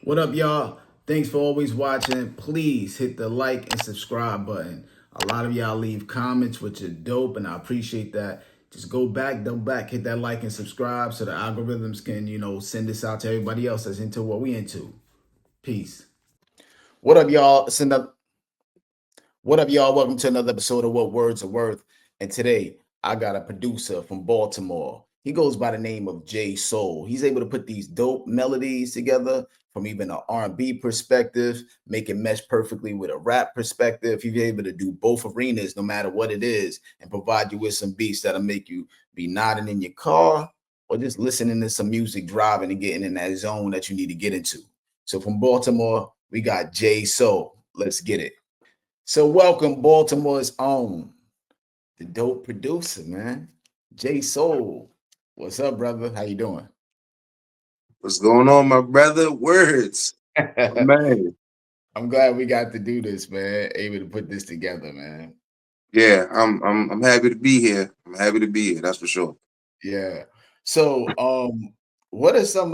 What up, y'all? Thanks for always watching. Please hit the like and subscribe button. A lot of y'all leave comments, which are dope, and I appreciate that. Just go back, double back, hit that like and subscribe so the algorithms can, send this out to everybody else that's into what we into. Peace. What up, y'all? What up, y'all? Welcome to another episode of What Words Are Worth. And today I got a producer from Baltimore. He goes by the name of JSoul. He's able to put these dope melodies together from even an R&B perspective, make it mesh perfectly with a rap perspective. He's able to do both arenas, no matter what it is, and provide you with some beats that'll make you be nodding in your car or just listening to some music, driving and getting in that zone that you need to get into. So from Baltimore, we got JSoul. Let's get it. So welcome Baltimore's own, the dope producer, man. JSoul. What's up, brother? How you doing? What's going on, my brother? Words, my man. I'm glad we got to do this, man. Able to put this together, man. Yeah, I'm happy to be here. I'm happy to be here. That's for sure. Yeah. So, what are some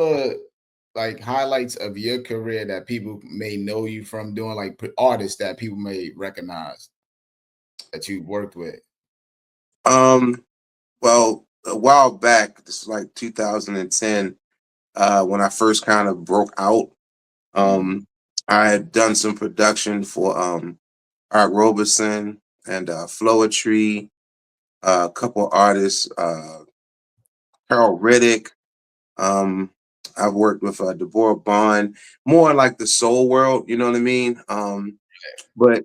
like highlights of your career that people may know you from doing, like artists that people may recognize that you worked with? Um, well, a while back, this is like 2010, when I first kind of broke out. Mhm. Um, I had done some production for Art Roberson and Floetry, a couple artists, Carol Riddick. Um, I've worked with Deborah Bond, more like the soul world. You know what I mean? But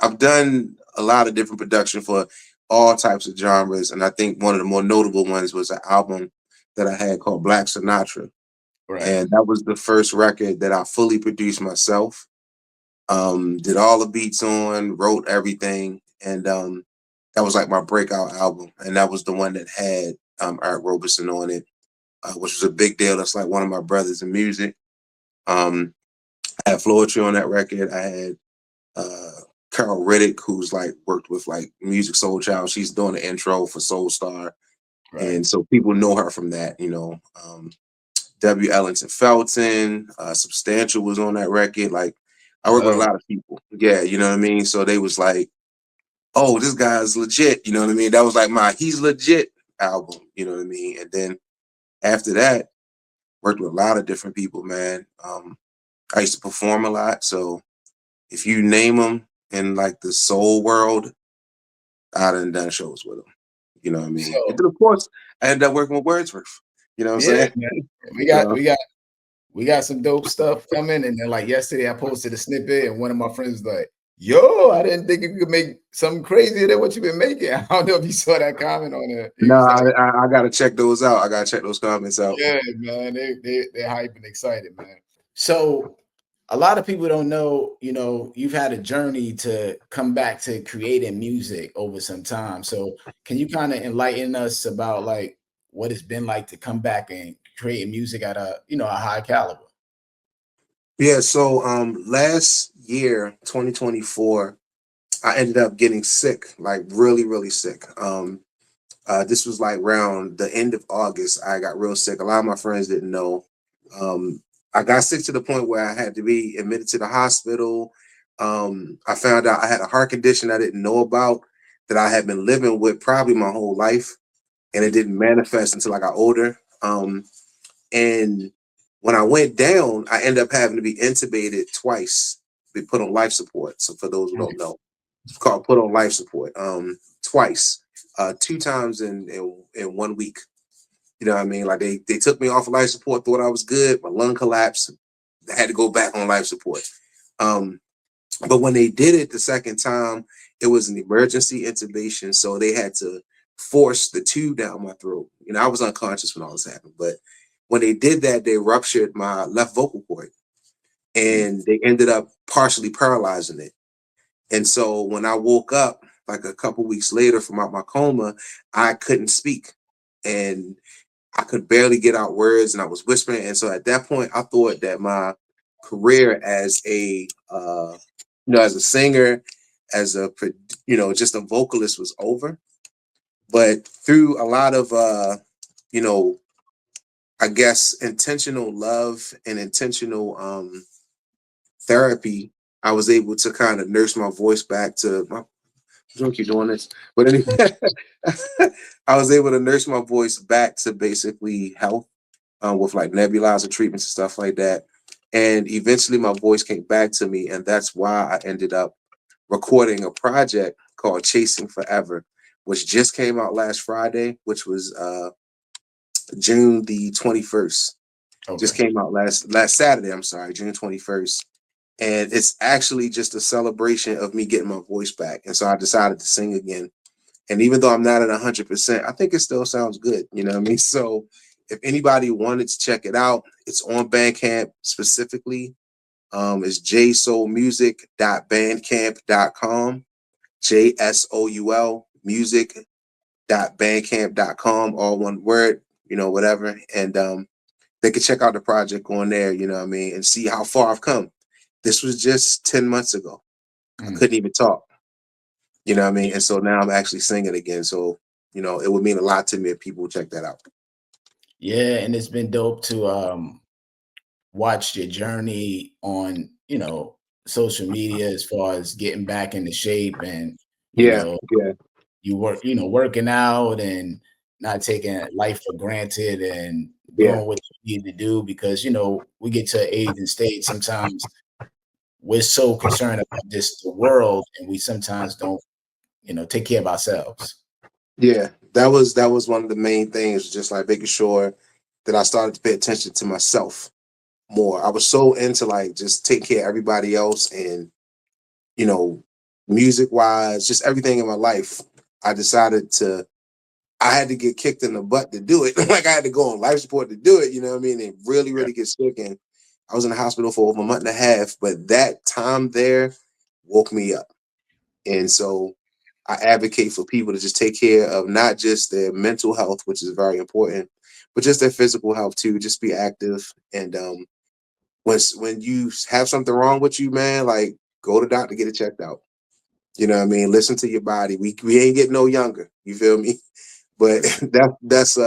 I've done a lot of different production for all types of genres, and I think one of the more notable ones was an album that I had called Black Sinatra, Right. and that was the first record that I fully produced myself. Did all the beats on, wrote everything, and that was like my breakout album, and that was the one that had Art Roberson on it, which was a big deal. That's like one of my brothers in music. Um, I had Floetry on that record. I had uh Carol Riddick, who's like worked with like Music Soul Child. She's doing the intro for Soul Star. Right. And so people know her from that, W. Ellington Felton, Substantial was on that record. Like I work with a Oh, lot of people. Yeah, you know what I mean? So they was like, oh, this guy's legit, you know what I mean? That was like my He's Legit album, you know what I mean? And then after that, worked with a lot of different people, man. I used to perform a lot. So if you name them in like the soul world, I done shows with them. You know what I mean? And so then of course I ended up working with Wordsworth. You know what I'm yeah, saying? man. We got So we got we got some dope stuff coming. And then like yesterday, I posted a snippet, and one of my friends was like, "Yo, I didn't think you could make something crazier than what you've been making." I don't know if you saw that comment on there. He no, was like, I gotta check those out. I gotta check those comments out. "Yeah, man, they're hype and excited, man." So a lot of people don't know, you've had a journey to come back to creating music over some time. So can you kind of enlighten us about like what it's been like to come back and create music at a high caliber? Yeah, so last year, 2024, I ended up getting sick, like really, really sick. This was like around the end of August. I got real sick. A lot of my friends didn't know. Um, I got sick to the point where I had to be admitted to the hospital. I found out I had a heart condition I didn't know about that I had been living with probably my whole life, and it didn't manifest until I got older. And when I went down, I ended up having to be intubated twice, be put on life support. So for those who don't know, it's called put on life support. Twice, two times in 1 week. You know what I mean? Like they took me off of life support, thought I was good. My lung collapsed. I had to go back on life support. Um, but when they did it the second time, it was an emergency intubation, so they had to force the tube down my throat. I was unconscious when all this happened, but when they did that, they ruptured my left vocal cord, Mm. and they ended up partially paralyzing it. And so when I woke up, like a couple weeks later from out my coma, I couldn't speak, and I could barely get out words, and I was whispering. And so at that point, I thought that my career as as a singer, as a just a vocalist was over. But through a lot of you know I guess, intentional love and intentional therapy, I was able to kind of nurse my voice back to my don't keep doing this. But anyway, I was able to nurse my voice back to basically health with like nebulizer treatments and stuff like that. And eventually my voice came back to me. And that's why I ended up recording a project called Chasing Forever, which just came out last Friday, which was June the 21st. Just Okay. came out last Saturday, I'm sorry, June 21st. And it's actually just a celebration of me getting my voice back. And so I decided to sing again. And even though I'm not at 100%, I think it still sounds good. You know what I mean? So if anybody wanted to check it out, it's on Bandcamp specifically. It's jsoulmusic.bandcamp.com, JSoul music.bandcamp.com, all one word, whatever. And they could check out the project on there, you know what I mean, and see how far I've come. This was just 10 months ago. I Mm. couldn't even talk, you know what I mean? And so now I'm actually singing again. So, it would mean a lot to me if people check that out. Yeah, and it's been dope to watch your journey on, social media as far as getting back into shape and, you Yeah, know, yeah, working out and not taking life for granted and yeah, doing what you need to do because, we get to an age and stage sometimes we're so concerned about just the world and we sometimes don't, take care of ourselves. yeah. That was one of the main things, just like making sure that I started to pay attention to myself more. I was so into like just take care of everybody else and, you know, music wise, just everything in my life. I decided I had to get kicked in the butt to do it. Like I had to go on life support to do it, you know what I mean? And really, Yeah. really get sick. And I was in the hospital for over a month and a half, but that time there woke me up. And so I advocate for people to just take care of not just their mental health, which is very important, but just their physical health too. Just be active. And when you have something wrong with you, man, like go to the doctor, get it checked out. You know what I mean? Listen to your body. We ain't getting no younger. You feel me? But that's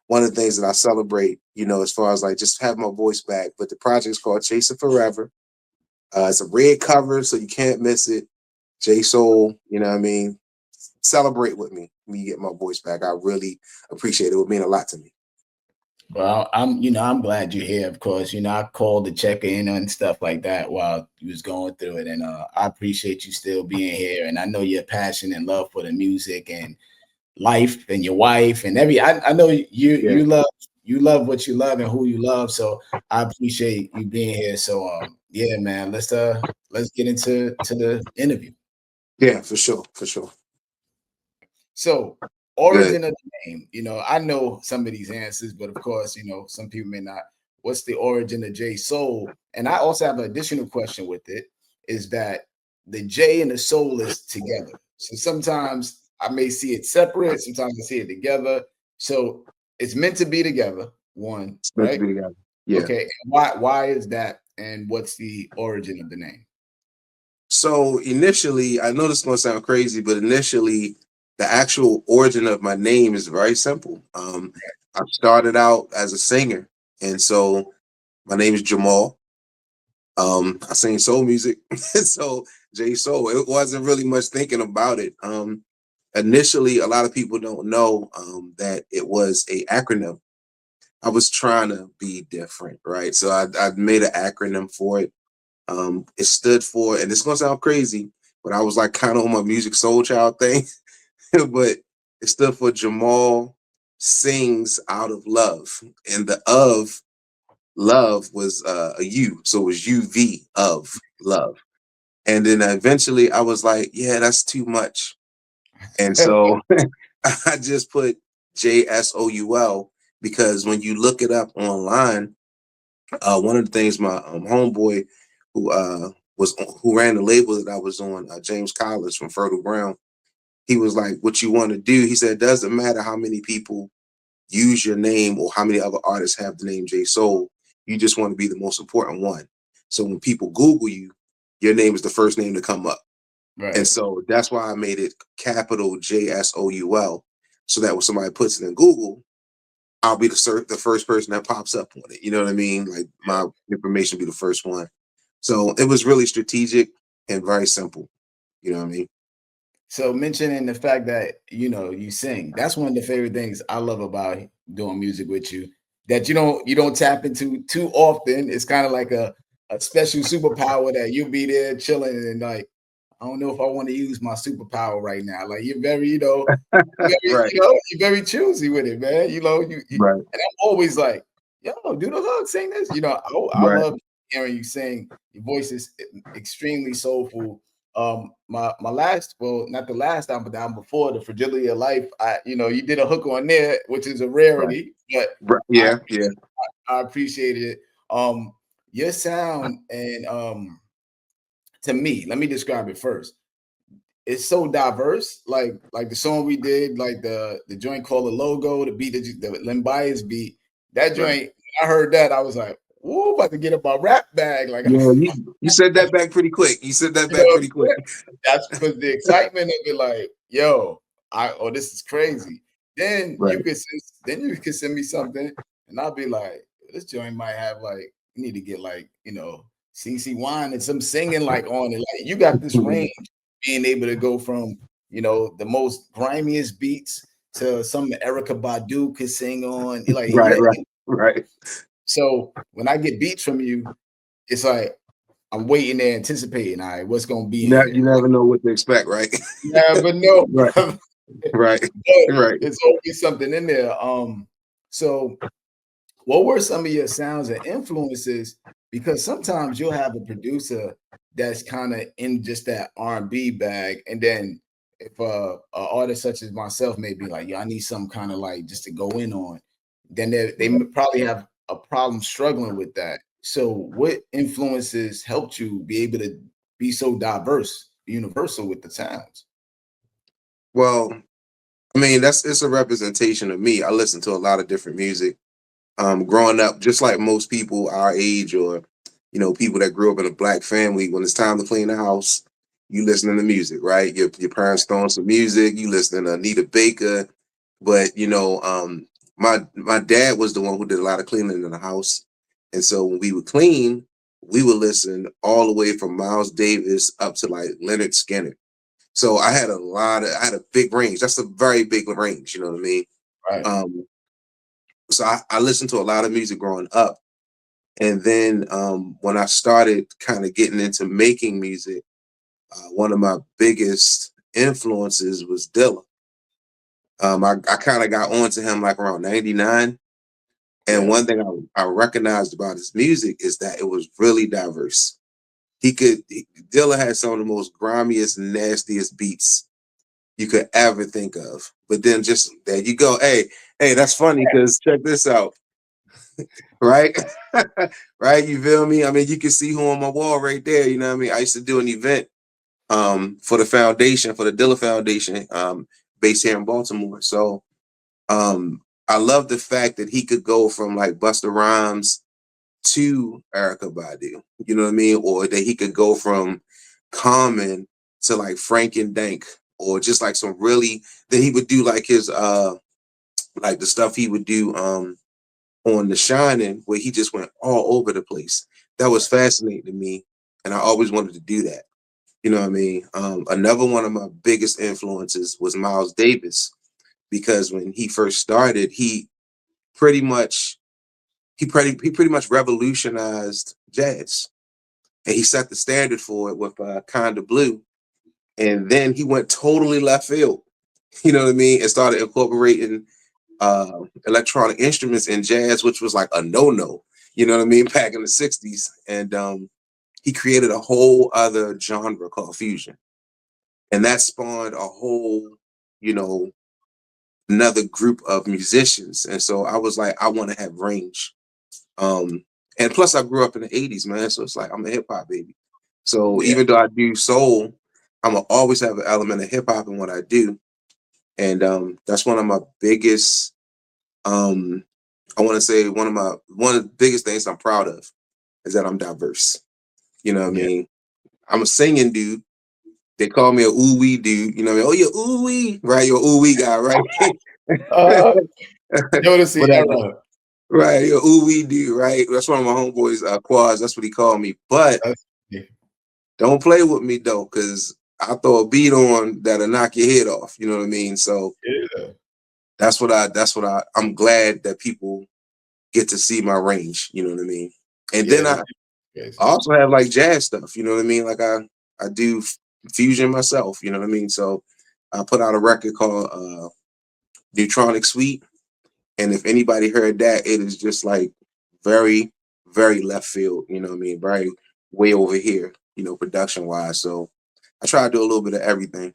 one of the things that I celebrate, as far as like just have my voice back. But the project's called Chasing Forever. It's a red cover, so you can't miss it. JSoul, you know what I mean? Celebrate with me get my voice back. I really appreciate it. It would mean a lot to me. Well, I'm glad you're here. Of course, I called to check in and stuff like that while you was going through it, and I appreciate you still being here. And I know your passion and love for the music and life and your wife and I know Yeah. you love what you love and who you love. So I appreciate you being here. So yeah, man, let's get into the interview. Yeah, for sure. For sure. So Good. origin of the name, I know some of these answers, but of course, some people may not. What's the origin of J Soul? And I also have an additional question with it, is that the J and the soul is together. So sometimes I may see it separate, sometimes I see it together. So it's meant to be together, one, It's meant to right? be together. Yeah. Okay. Why is that? And what's the origin of the name? So initially, I know this is gonna sound crazy, but initially, the actual origin of my name is very simple. I started out as a singer, and so my name is Jamal. I sing soul music, so J Soul. It wasn't really much thinking about it. Initially, a lot of people don't know that it was a acronym. I was trying to be different, right? So I made an acronym for it. It stood for, and it's gonna sound crazy, but I was like kind of on my music soul child thing, but it stood for Jamal sings out of love, and the of love was a U, so it was UV of love. And then eventually I was like, yeah, that's too much. And so I just put JSoul because when you look it up online, one of the things my homeboy who who ran the label that I was on, James Collins from Fertile Ground, he was like, "What you want to do?" He said, "It doesn't matter how many people use your name or how many other artists have the name J Soul. You just want to be the most important one. So when people Google you, your name is the first name to come up." And Right. so that's why I made it capital JSoul, so that when somebody puts it in Google, I'll be the first person that pops up on it. You know what I mean? Like my information will be the first one. So it was really strategic and very simple. You know what I mean? So mentioning the fact that you sing, that's one of the favorite things I love about doing music with you. That you don't tap into too often. It's kind of like a special superpower that you'll be there chilling and like, I don't know if I want to use my superpower right now. Like you're very, Right. you're very choosy with it, man. Right. And I'm always like, yo, do the hook, sing this. I Right. love hearing you sing. Your voice is extremely soulful. My last, well, not the last album, but the album before, the Fragility of Life. You did a hook on there, which is a Right. rarity, but Right. I Yeah. Yeah. I appreciated it. Your sound and to me, let me describe it first. It's so diverse. Like the song we did, like the joint called the logo, the beat the Limbias beat. That Right. joint, when I heard that, I was like, "Whoa, about to get up my rap bag!" Like, Yeah. You said that back pretty quick. You said that you know back what I'm pretty quick. saying? That's because the excitement of it, like, yo, this is crazy. Right. Then you can send me something, and I'll be like, this joint might have like, you need to get like, CC wine and some singing like on it. Like you got this range, being able to go from the most grimiest beats to something Erica Badu could sing on. Like, Right. yeah. Right. Right. So when I get beats from you, it's like I'm waiting there anticipating, all right, what's gonna be You here? never know what to expect, right? Yeah, but no, Right. brother. Right. But Right. it's always something in there. So what were some of your sounds and influences? Because sometimes you'll have a producer that's kind of in just that R&B bag, and then if a artist such as myself may be like, yeah, I need some kind of like just to go in on, then they probably have a problem struggling with that. So what influences helped you be able to be so diverse, universal with the sounds? Well, I mean, it's a representation of me. I listen to a lot of different music. Growing up, just like most people our age, or people that grew up in a black family, when it's time to clean the house, you listening to music, right? Your parents throwing some music, you listening to Anita Baker. But my dad was the one who did a lot of cleaning in the house, and so when we would clean, we would listen all the way from Miles Davis up to like Leonard Skinner. So I had a big range. That's a very big range, you know what I mean? Right. Um, so I listened to a lot of music growing up. And then when I started kind of getting into making music, one of my biggest influences was Dilla. I kind of got onto him like around 99. And Yeah. one thing I recognized about his music is that it was really diverse. Dilla had some of the most grimiest, nastiest beats you could ever think of. But then just there you go. Hey, that's funny because check this out. Right? Right? You feel me? I mean, you can see who on my wall right there. You know what I mean? I used to do an event for the foundation, for the Dilla Foundation, based here in Baltimore. So I love the fact that he could go from like Busta Rhymes to Erica Badu. You know what I mean? Or that he could go from Common to like Frank and Dank, or just like some really, then he would do like his like the stuff he would do on The Shining, where he just went all over the place. That was fascinating to me, and I always wanted to do that. You know what I mean? Another one of my biggest influences was Miles Davis, because when he first started, pretty much he pretty much revolutionized jazz, and he set the standard for it with Kinda Blue. And then he went totally left field. You know what I mean? And started incorporating electronic instruments in jazz, which was like a no-no, you know what I mean, back in the 60s. And he created a whole other genre called fusion. And that spawned a whole, you know, another group of musicians. And so I was like, I want to have range. Um, and plus I grew up in the 80s, man. So it's like I'm a hip hop baby. So Yeah. even though I do soul, I'm gonna always have an element of hip hop in what I do. And that's one of my biggest I want to say one of the biggest things I'm proud of is that I'm diverse. You know what I Yeah. mean? I'm a singing dude. They call me a ooh wee dude. You know what I mean? Oh, you're ooh wee, right? You're ooh wee guy, right? Uh, Notice the But error. right, ooh, we do, right? That's one of my homeboys, Quads. That's what he called me. But That's, don't play with me though, because I'll throw a beat on that'll knock your head off. You know what I mean? So yeah. I'm glad that people get to see my range. You know what I mean? And Yeah, then that's I crazy. also have like jazz stuff. You know what I mean? Like I do fusion myself. You know what I mean? So I put out a record called Neutronic Suite. And if anybody heard that, it is just like very, very left field, you know what I mean? Very way over here, production wise. So I try to do a little bit of everything.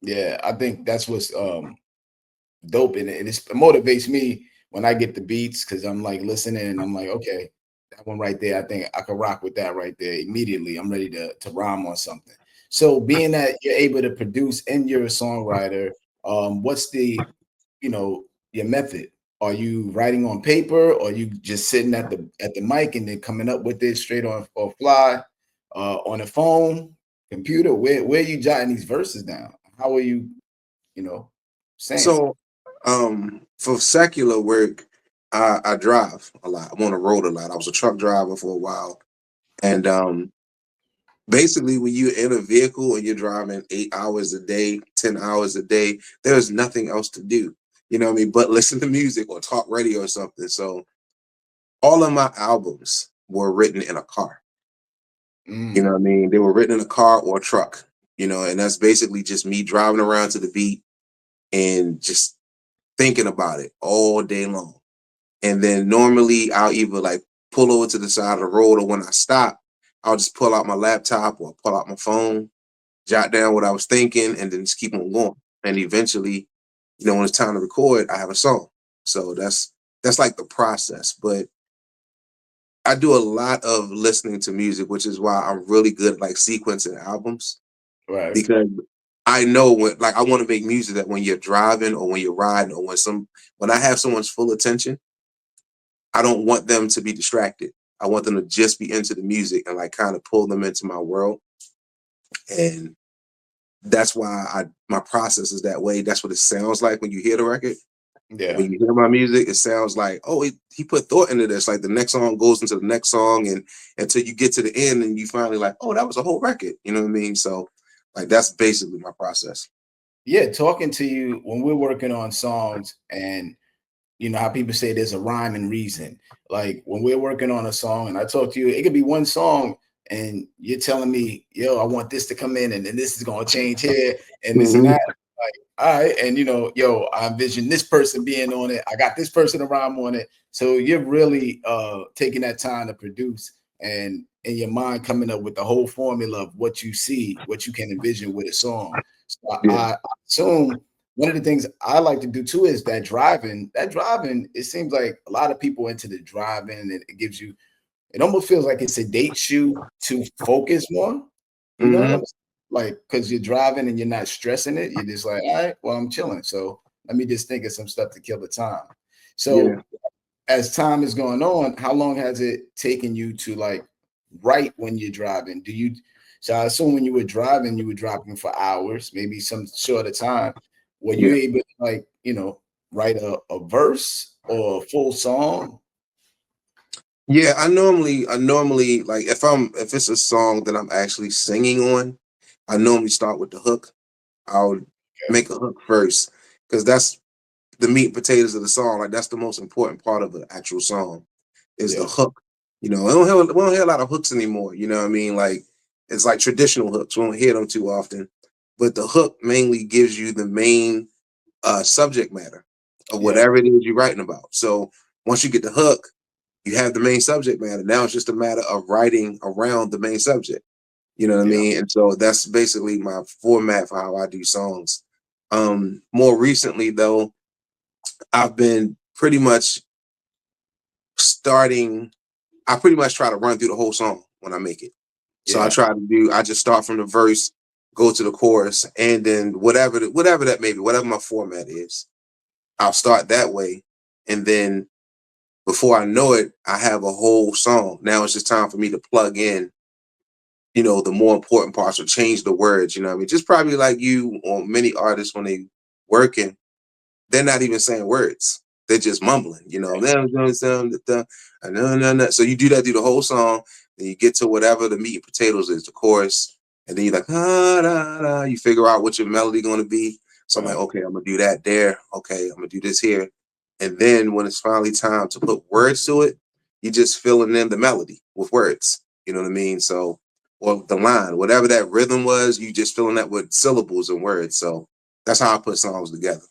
Yeah, I think that's what's dope in it. And it motivates me when I get the beats because I'm like listening and I'm like, okay, that one right there, I think I could rock with that right there immediately. I'm ready to rhyme on something. So being that you're able to produce and you're a songwriter, what's your method? Are you writing on paper or are you just sitting at the mic and then coming up with it straight on or fly on a phone, computer? Where are you jotting these verses down? How are you know, saying? So for secular work, I drive a lot. I'm on the road a lot. I was a truck driver for a while. And basically when you're in a vehicle and you're driving 8 hours a day, 10 hours a day, there's nothing else to do. You know what I mean? But listen to music or talk radio or something. So all of my albums were written in a car. You know Mm, what I mean? They were written in a car or a truck, and that's basically just me driving around to the beat and just thinking about it all day long. And then normally I'll either like pull over to the side of the road, or when I stop, I'll just pull out my laptop or pull out my phone, jot down what I was thinking, and then just keep on going. And eventually, when it's time to record, I have a song. So that's like the process. But I do a lot of listening to music, which is why I'm really good at like sequencing albums, right. because I know when, like, I want to make music that when you're driving or when you're riding or when I have someone's full attention, I don't want them to be distracted. I want them to just be into the music and like kind of pull them into my world. And that's why my process is that way. That's what it sounds like when you hear the record. Yeah. When you hear my music, it sounds like, oh, he put thought into this. Like the next song goes into the next song, and until you get to the end, and you finally like, oh, that was a whole record. You know what I mean? So, like, that's basically my process. Yeah, talking to you when we're working on songs and you know how people say there's a rhyme and reason. Like when we're working on a song and I talk to you, it could be one song and you're telling me, yo, I want this to come in and then this is gonna change here and this and Hmm. that. Like, all right, and yo, I envision this person being on it. I got this person to rhyme on it. So you're really taking that time to produce and in your mind coming up with the whole formula of what you see, what you can envision with a song. So Yeah. I assume one of the things I like to do too is that driving. That driving, it seems like a lot of people into the driving, and it gives you. It almost feels like it sedates you to focus more. You know, Hmm. like because you're driving and you're not stressing it. You're just like, all right, well, I'm chilling. So let me just think of some stuff to kill the time. Yeah. So as time is going on, how long has it taken you to like write when you're driving? Do you so I assume when you were driving, you were driving for hours, maybe some shorter time. Were you Yeah. able to like, write a verse or a full song? Yeah. I normally like if it's a song that I'm actually singing on, I normally start with the hook. I'll Okay. make a hook first, because that's the meat and potatoes of the song. Like that's the most important part of the actual song is the Yeah. hook. We don't hear a lot of hooks anymore. You know what I mean? Like it's like traditional hooks. We don't hear them too often. But the hook mainly gives you the main subject matter of Yeah. whatever it is you're writing about. So once you get the hook, you have the main subject matter. Now it's just a matter of writing around the main subject. You know what I Yeah. mean? And so that's basically my format for how I do songs. More recently though, I've been pretty much starting I pretty much try to run through the whole song when I make it. So Yeah. I just start from the verse, go to the chorus, and then whatever that may be, whatever my format is, I'll start that way. And then before I know it, I have a whole song. Now it's just time for me to plug in, the more important parts, or change the words, you know what I mean? Just probably like you or many artists when they working, they're not even saying words. they're just mumbling, you know. So you do that through the whole song, then you get to whatever the meat and potatoes is, the chorus, and then you're like, ah, da, da. You figure out what your melody going to be. So I'm like, okay, I'm gonna do that there. Okay, I'm gonna do this here, and then when it's finally time to put words to it, you just filling in the melody with words. You know what I mean? So, or the line, whatever that rhythm was, you just filling that with syllables and words. So that's how I put songs together.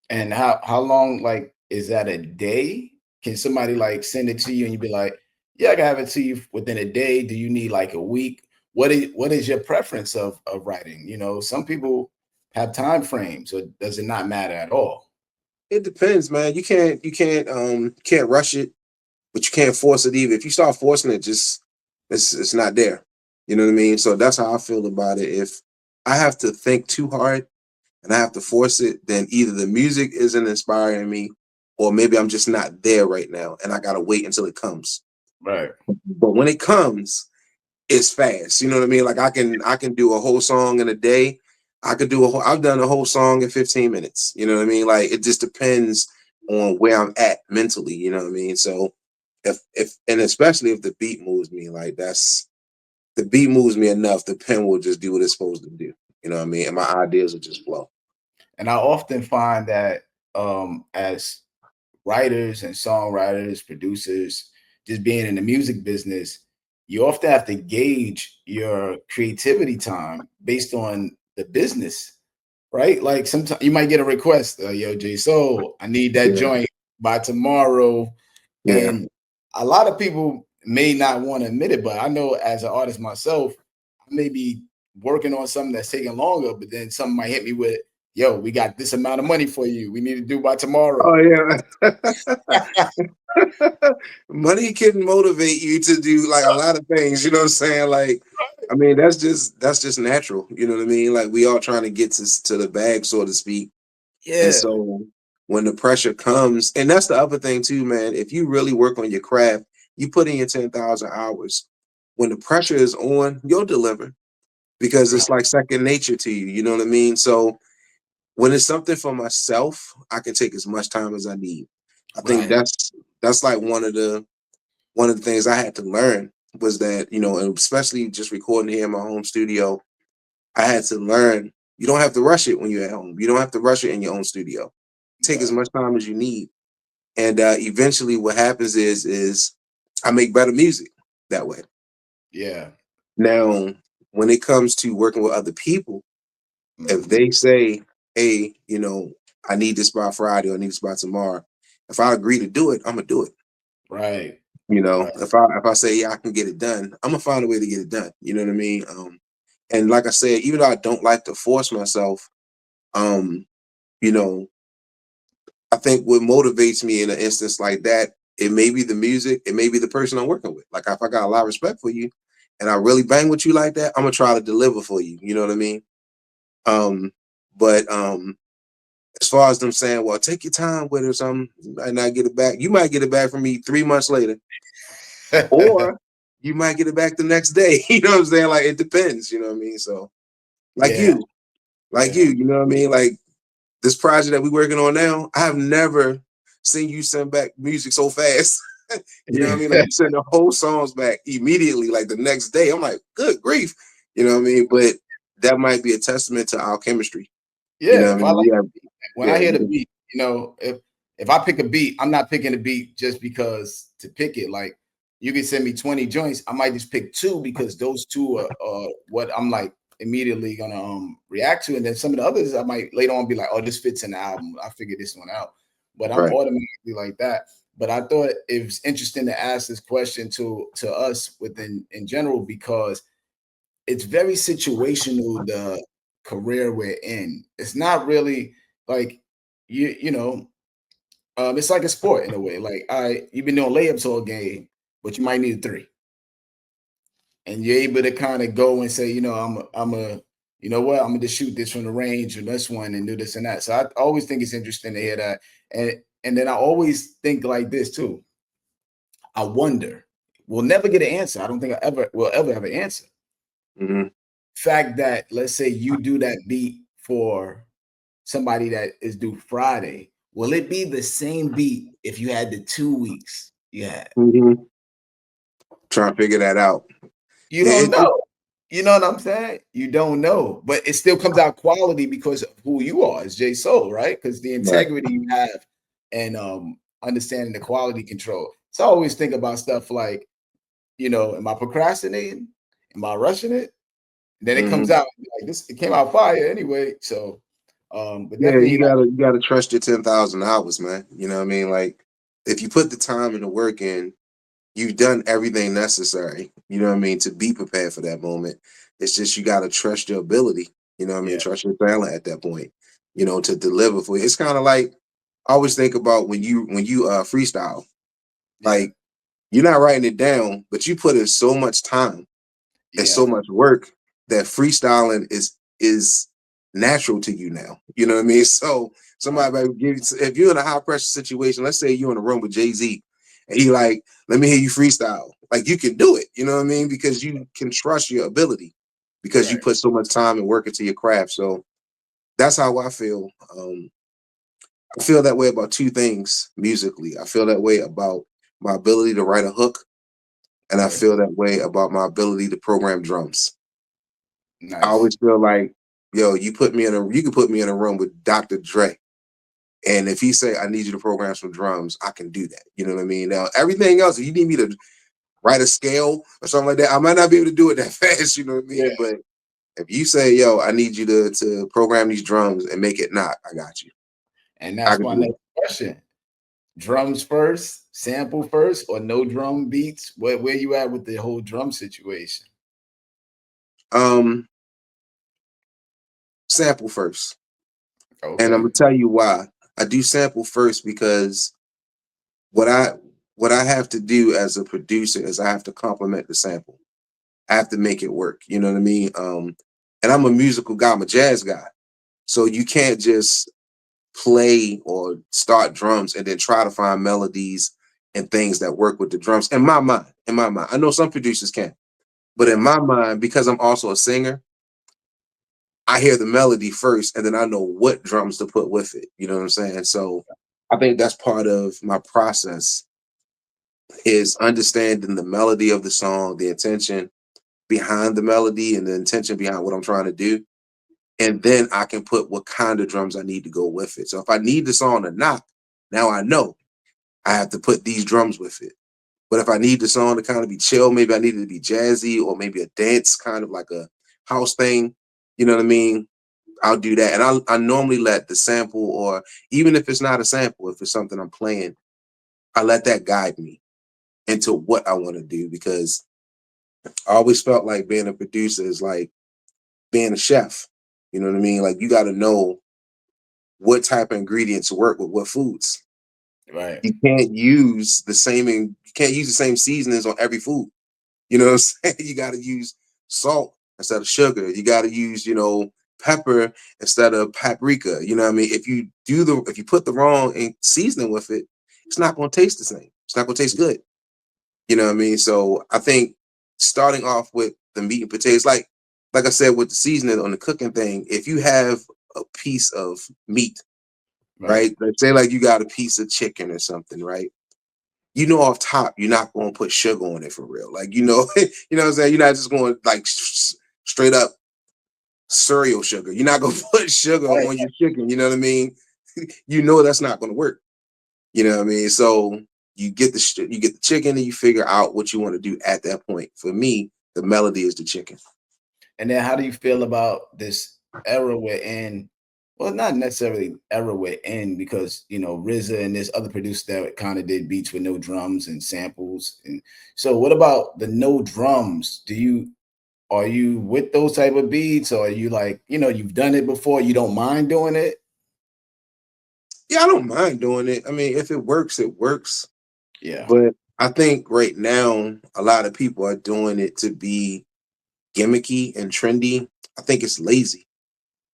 And how long, like, is that a day? Can somebody like send it to you and you be like, yeah, I can have it to you within a day? Do you need like a week? What is your preference of writing? You know, some people have time frames, or does it not matter at all? It depends, man. You can't rush it, but you can't force it either. If you start forcing it, just it's not there. You know what I mean? So that's how I feel about it. If I have to think too hard and I have to force it, then either the music isn't inspiring me, or maybe I'm just not there right now, and I gotta wait until it comes. Right. But when it comes, it's fast. You know what I mean? Like I can do a whole song in a day. I've done a whole song in 15 minutes. You know what I mean? Like it just depends on where I'm at mentally, you know what I mean? So if and especially if the beat moves me, like that's the beat moves me enough, the pen will just do what it's supposed to do. You know what I mean? And my ideas will just flow. And I often find that as writers and songwriters, producers, just being in the music business, you often have to gauge your creativity time based on the business, right? Like sometimes you might get a request, yo, JSoul, I need that Yeah. joint by tomorrow. Yeah. And a lot of people may not want to admit it, but I know as an artist myself, I may be working on something that's taking longer, but then something might hit me with, yo, we got this amount of money for you. We need to do by tomorrow. Oh yeah. Money can motivate you to do like a lot of things, you know what I'm saying? Like, I mean, that's just natural, you know what I mean? Like we all trying to get to the bag, so to speak. And Yeah. so when the pressure comes, and that's the other thing too, man. If you really work on your craft, you put in your 10,000 hours. When the pressure is on, you'll deliver because Right. it's like second nature to you. You know what I mean? So when it's something for myself, I can take as much time as I need. I think Right. that's like one of the things I had to learn was that, and especially just recording here in my home studio, I had to learn you don't have to rush it when you're at home. You don't have to rush it in your own studio. Take as Right. much time as you need. And eventually what happens is I make better music that way. Yeah. Now, when it comes to working with other people, if Mhm. they say, hey, I need this by Friday or I need this by tomorrow, if I agree to do it, I'm gonna do it. Right. Right. If I say yeah, I can get it done, I'm gonna find a way to get it done. You know what I mean? And like I said, even though I don't like to force myself, um, you know, I think what motivates me in an instance like that, it may be the music, it may be the person I'm working with. Like if I got a lot of respect for you and I really bang with you like that, I'm gonna try to deliver for you. You know what I mean? But as far as them saying, well, take your time with it or something, you might not get it back. You might get it back from me 3 months later, or you might get it back the next day. You know what I'm saying? Like it depends, you know what I mean? So like Yeah. you, Yeah. you know what I mean? Like this project that we're working on now, I have never seen you send back music so fast. You know what I mean? Like Yeah. you send the whole songs back immediately, like the next day. I'm like, good grief. You know what I mean? But that might be a testament to our chemistry. You know Yeah. what I If I mean? like We have, when I yeah, hear the beat, if I pick a beat, I'm not picking a beat just because to pick it. Like you can send me 20 joints, I might just pick two because those two are what I'm like immediately gonna react to, and then some of the others I might later on be like, oh, this fits in the album. I figured this one out, but I'm right. automatically like that. But I thought it was interesting to ask this question to us within in general because it's very situational, the career we're in. It's not really like it's like a sport in a way. Like you've been doing layups all game, but you might need a three. And you're able to kind of go and say, I'm a you know what, I'm gonna just shoot this from the range or this one and do this and that. So I always think it's interesting to hear that. And then I always think like this too. I wonder, we'll never get an answer. I don't think I ever will ever have an answer. Hmm. Fact that let's say you do that beat for somebody that is due Friday, will it be the same beat if you had the 2 weeks you had? Mm-hmm. Trying to figure that out. You don't know. You know what I'm saying? You don't know, but it still comes out quality because of who you are as JSoul, right? Because the Right. integrity you have and understanding the quality control. So I always think about stuff like, am I procrastinating? Am I rushing it? And then it Mm-hmm. comes out like this. It came out fire anyway. So, but Yeah, definitely, you gotta trust your 10,000 hours, man. You know what I mean? Like, if you put the time and the work in, you've done everything necessary, you know what I mean, to be prepared for that moment. It's just you gotta trust your ability, you know what I mean, yeah, trust your talent at that point, to deliver for you. It's kind of like I always think about when you freestyle, yeah, like you're not writing it down, but you put in so much time and yeah, so much work that freestyling is natural to you now. You know what I mean? So right, somebody might give you, if you're in a high pressure situation, let's say you're in a room with Jay-Z and he like, let me hear you freestyle. Like you can do it, you know what I mean? Because you can trust your ability because you right. put so much time and work into your craft. So that's how I feel. I feel that way about two things musically. I feel that way about my ability to write a hook, and I Okay, feel that way about my ability to program drums. I nice. always feel like, yo, you can put me in a room with Dr. Dre. And if he say I need you to program some drums, I can do that. You know what I mean? Now everything else, if you need me to write a scale or something like that, I might not be able to do it that fast, you know what I Yeah, mean? But if you say, yo, I need you to program these drums and make it not, I got you. and I that's can my do next question. Drums first, sample first, or no drum beats? Where you at with the whole drum situation? it. Sample first. And I'm Okay, gonna tell you why. I do sample first because what I what I have to do as a producer is I have to complement the sample. I have to make it work. You know what I mean? And I'm a musical guy. I'm a jazz guy. So you can't just play or start drums and then try to find melodies and things that work with the drums. In my mind, I know some producers can, but in yeah, my mind, because I'm also a singer, I hear the melody first, and then I know what drums to put with it. You know what I'm saying? So I think that's part of my process is understanding the melody of the song, the intention behind the melody, and the intention behind what I'm trying to do. And then I can put what kind of drums I need to go with it. So if I need the song to knock, now I know I have to put these drums with it. But if I need the song to kind of be chill, maybe I need it to be jazzy or maybe a dance kind of like a house thing. You know what I mean? I'll do that. And I normally let the sample, or even if it's not a sample, if it's something I'm playing, I let that guide me into what I want to do because I always felt like being a producer is like being a chef. You know what I mean? Like you got to know what type of ingredients work with what foods. right. You can't use the same seasonings on every food. You know what I'm saying? You got to use salt instead of sugar. You got to use, pepper instead of paprika. You know what I mean? If you put the wrong seasoning with it, it's not going to taste the same. It's not going to taste good. You know what I mean? So I think starting off with the meat and potatoes, like I said with the seasoning on the cooking thing, if you have a piece of meat, Right. right? Let's say like you got a piece of chicken or something, right? Off top, you're not going to put sugar on it for real. Like, you know what I'm saying? You're not just going like straight up cereal sugar. You're not going to put sugar Right. on your chicken. You know what I mean? That's not going to work. You know what I mean? So you get the chicken and you figure out what you want to do at that point. For me, the melody is the chicken. And then how do you feel about this era we're in? Well, not necessarily era we're in because RZA and there's other producers that kind of did beats with no drums and samples. And so what about the no drums? Are you with those type of beats, or are you like, you've done it before, you don't mind doing it? Yeah, I don't mind doing it. I mean, if it works, it works. Yeah. But I think right now a lot of people are doing it to be gimmicky and trendy. I think it's lazy.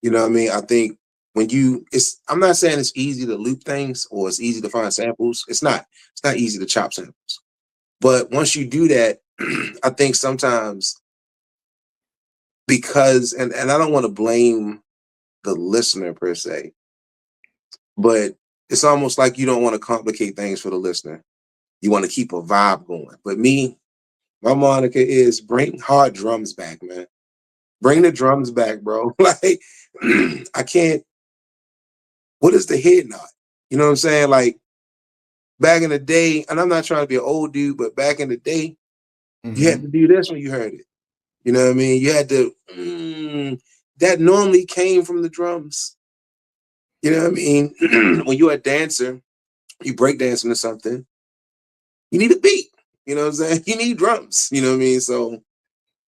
You know what I mean? I think I'm not saying it's easy to loop things or it's easy to find samples. It's not easy to chop samples. But once you do that, I think sometimes and I don't want to blame the listener per se, but it's almost like you don't want to complicate things for the listener. You want to keep a vibe going. But me, my moniker is bring hard drums back, man. Bring the drums back, bro. Like, I can't. What is the head nod? You know what I'm saying? Like back in the day, and I'm not trying to be an old dude, but back in the day, you had to Mm-hmm. do this when you heard it. You know what I mean? You had to. That normally came from the drums. You know what I mean? When you're a dancer, you break dancing or something, you need a beat. You know what I'm saying? You need drums. You know what I mean? So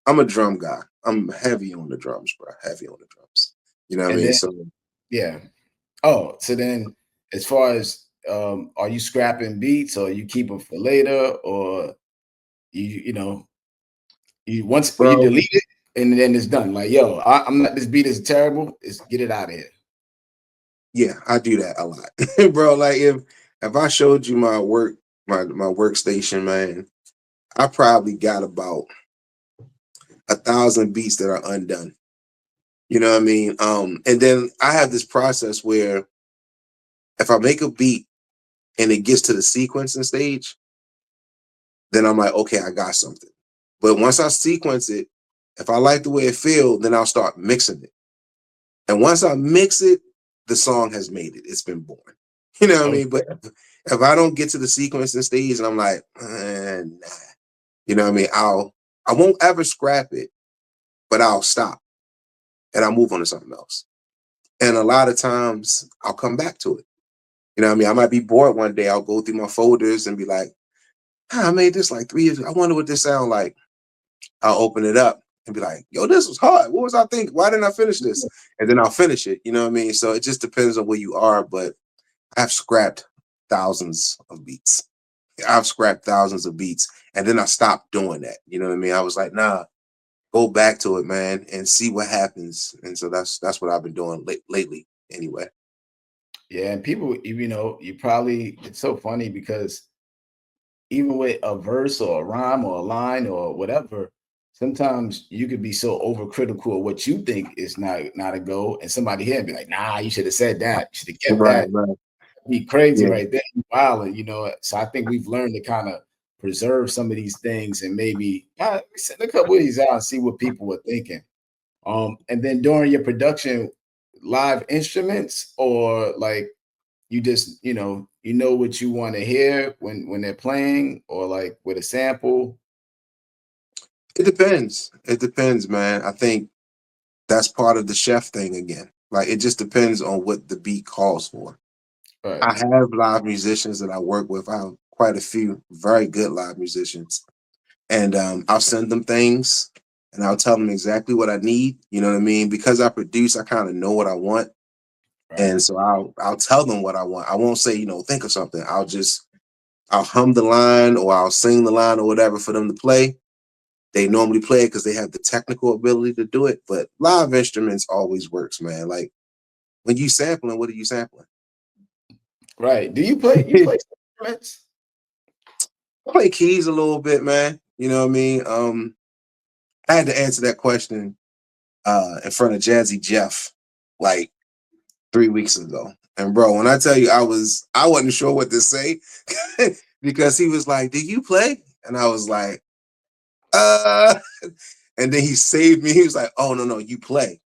I'm a drum guy. I'm heavy on the drums, bro. Heavy on the drums. You know what I And mean? then So yeah. Oh, so then as far as are you scrapping beats or you keep them for later or you know you once you bro, delete it and then it's done. Like, yo, I'm not this beat is terrible. It's get it out of here. yeah, I do that a lot. Bro, like if I showed you my workstation, man, I probably got about 1,000 beats that are undone. You know what I mean? And then I have this process where if I make a beat and it gets to the sequencing stage, then I'm like, okay, I got something. But once I sequence it, if I like the way it feels, then I'll start mixing it. And once I mix it, the song has made it. It's been born. You know what I Oh, mean? But if I don't get to the sequencing stage and I'm like, nah, you know what I mean? I won't ever scrap it, but I'll stop and I'll move on to something else. And a lot of times I'll come back to it. You know what I mean? I might be bored one day. I'll go through my folders and be like, I made this like 3 years ago. I wonder what this sound like. I'll open it up and be like, yo, this was hard. What was I thinking? Why didn't I finish this? And then I'll finish it. You know what I mean? So it just depends on where you are. But I've scrapped thousands of beats. I've scrapped thousands of beats. And then I stopped doing that. You know what I mean? I was like, nah, go back to it, man, and see what happens. And so that's what I've been doing lately anyway. yeah, and people, you know, you probably it's so funny because even with a verse or a rhyme or a line or whatever, sometimes you could be so overcritical of what you think is not a go, and somebody here be like, "Nah, you should have said that. You should have kept Right, that." right. Be crazy Yeah. right there, wild, you know. So I think we've learned to kind of preserve some of these things and maybe send a couple of these out and see what people were thinking. And then during your production, live instruments or like you just you know what you want to hear when they're playing or like with a sample. It depends. It depends, man. I think that's part of the chef thing again. Like it just depends on what the beat calls for. Right, I have live musicians that I work with. I have quite a few very good live musicians. And I'll send them things and I'll tell them exactly what I need. You know what I mean? Because I produce, I kind of know what I want. right, And so I'll tell them what I want. I won't say, think of something. I'll hum the line or I'll sing the line or whatever for them to play. They normally play it because they have the technical ability to do it. But live instruments always works, man. Like when you sampling, what are you sampling? right. Do you play instruments? I play keys a little bit, man. You know what I mean? I had to answer that question in front of Jazzy Jeff like 3 weeks ago. And bro, when I tell you I wasn't sure what to say because he was like, "Do you play?" And I was like, uh and then he saved me. He was like, "Oh no, you play."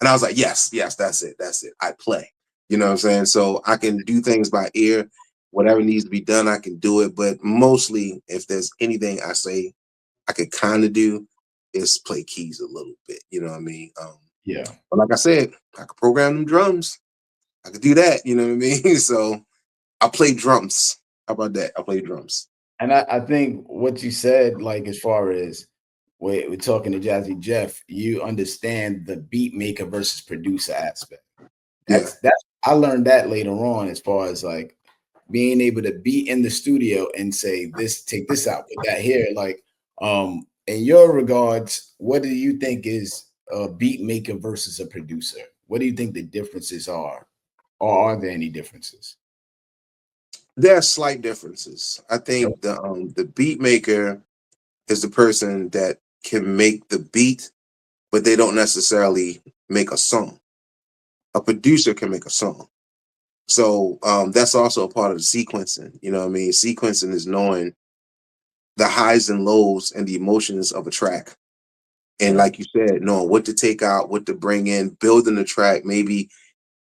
And I was like, yes, that's it. That's it. I play. You know what I'm saying? So I can do things by ear. Whatever needs to be done, I can do it. But mostly, if there's anything I say I could kind of do, is play keys a little bit. You know what I mean? Yeah. But like I said, I could program them drums. I could do that. You know what I mean? So I play drums. How about that? I play drums. And I think what you said, like as far as we're talking to Jazzy Jeff, you understand the beat maker versus producer aspect. Yeah. That's I learned that later on as far as like being able to be in the studio and say this, take this out, put that here. Like, in your regards, what do you think is a beat maker versus a producer? What do you think the differences are? Or are there any differences? There are slight differences. I Yep. think the beat maker is the person that can make the beat, but they don't necessarily make a song. A producer can make a song. So that's also a part of the sequencing. You know what I mean? Sequencing is knowing the highs and lows and the emotions of a track. And Right. like you said, knowing what to take out, what to bring in, building the track. Maybe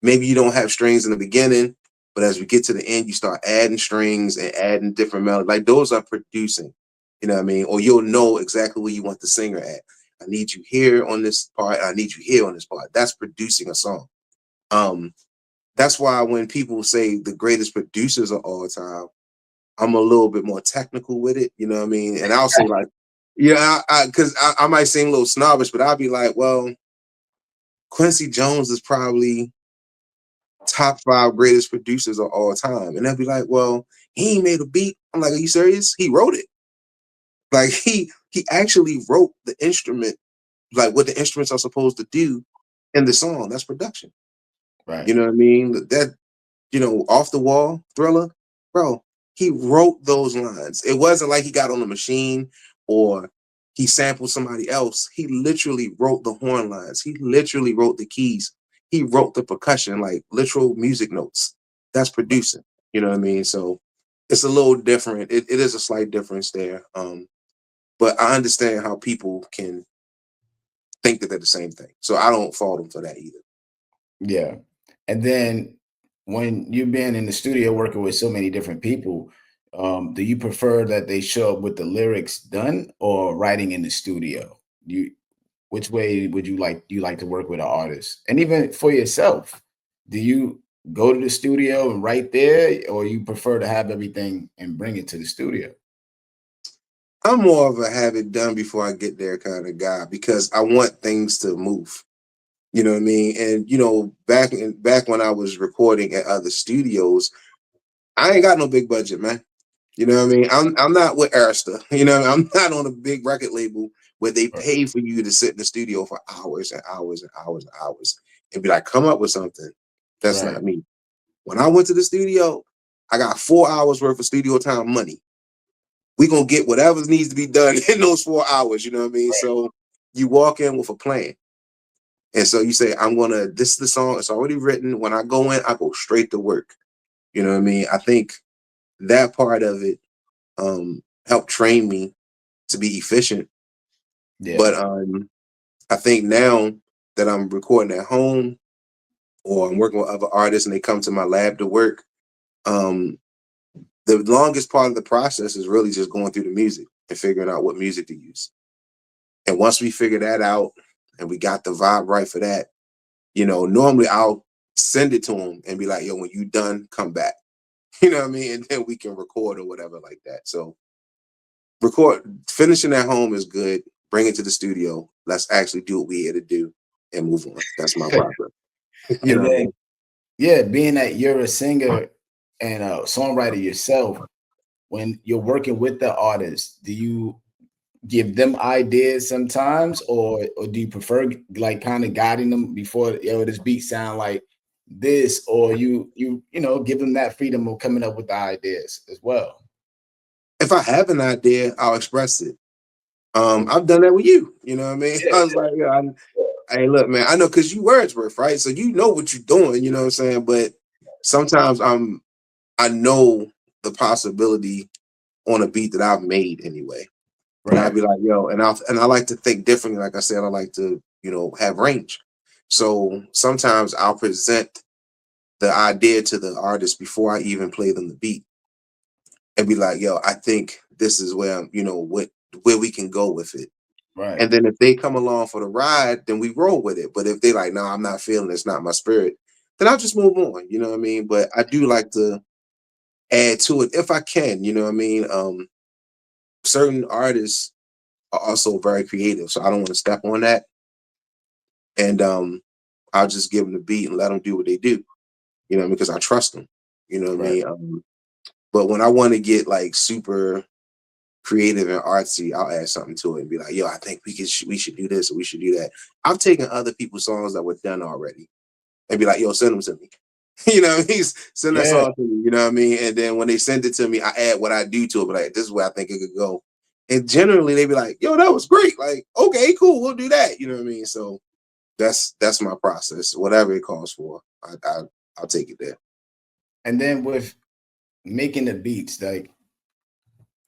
you don't have strings in the beginning, but as we get to the end, you start adding strings and adding different melodies. Like those are producing. You know what I mean? Or you'll know exactly where you want the singer at. I need you here on this part. I need you here on this part. That's producing a song. Um, that's why when people say the greatest producers of all time, I'm a little bit more technical with it. You know what I mean? And I'll say like, yeah, because I might seem a little snobbish, but I'll be like, well, Quincy Jones is probably top 5 greatest producers of all time. And they'll be like, well, he ain't made a beat. I'm like, are you serious? He wrote it. Like he actually wrote the instrument, like what the instruments are supposed to do in the song. That's production. You Right. know what I mean? That off the wall Thriller, bro. He wrote those lines. It wasn't like he got on a machine or he sampled somebody else. He literally wrote the horn lines. He literally wrote the keys. He wrote the percussion, like literal music notes. That's producing. You know what I mean? So it's a little different. It is a slight difference there. But I understand how people can think that they're the same thing. So I don't fault them for that either. Yeah. And then when you've been in the studio working with so many different people, do you prefer that they show up with the lyrics done or writing in the studio? You Which way would you like to work with an artist? And even for yourself, do you go to the studio and write there, or you prefer to have everything and bring it to the studio? I'm more of a have it done before I get there kind of guy because I want things to move. You know what I mean? And back when I was recording at other studios, I ain't got no big budget, man. You know what I mean? I'm not with Arista. You know, I'm not on a big record label where they Right. pay for you to sit in the studio for hours and hours and hours and hours and be like, come up with something. That's Right. not me. When I went to the studio, I got 4 hours worth of studio time money. We gonna get whatever needs to be done in those 4 hours. You know what I mean? So you walk in with a plan. And so you say, this is the song, it's already written. When I go in, I go straight to work. You know what I mean? I think that part of it helped train me to be efficient. Yeah. But I think now that I'm recording at home or I'm working with other artists and they come to my lab to work, um, the longest part of the process is really just going through the music and figuring out what music to use. And once we figure that out and we got the vibe right for that, normally I'll send it to them and be like, yo, when you done, come back. You know what I mean? And then we can record or whatever like that. So finishing at home is good. Bring it to the studio. Let's actually do what we're here to do and move on. That's my process. You And know what I then, mean? yeah, being that you're a singer and a songwriter yourself, when you're working with the artist, do you give them ideas sometimes, or do you prefer like kind of guiding them before, this beat sound like this, or you give them that freedom of coming up with the ideas as well? If I have an idea, I'll express it. Okay. I've done that with you. You know what I mean? Yeah, I was like, yeah, hey, look, man, I know because you Wordsworth, right? So you know what you're doing, you know what I'm saying? But sometimes I know the possibility on a beat that I've made anyway. And I'd right, be like, yo, and I like to think differently. Like I said, I like to, have range. So sometimes I'll present the idea to the artist before I even play them the beat and be like, yo, I think this is where where we can go with it. right, And then if they come along for the ride, then we roll with it. But if they like, no, I'm not feeling it, it's not my spirit, then I'll just move on. You know what I mean? But I do like to add to it if I can, you know what I mean? Certain artists are also very creative. So I don't want to step on that. And I'll just give them the beat and let them do what they do, because I trust them. You know what I right. mean? But when I want to get like super creative and artsy, I'll add something to it and be like, yo, I think we should do this or we should do that. I've taken other people's songs that were done already and be like, yo, send them to me. Send that Yeah. song to me, you know what I mean? And then when they send it to me, I add what I do to it, but like, this is where I think it could go. And generally they be like, yo, that was great. Like, okay, cool, we'll do that. You know what I mean? So that's my process. Whatever it calls for, I'll take it there. And then with making the beats, like,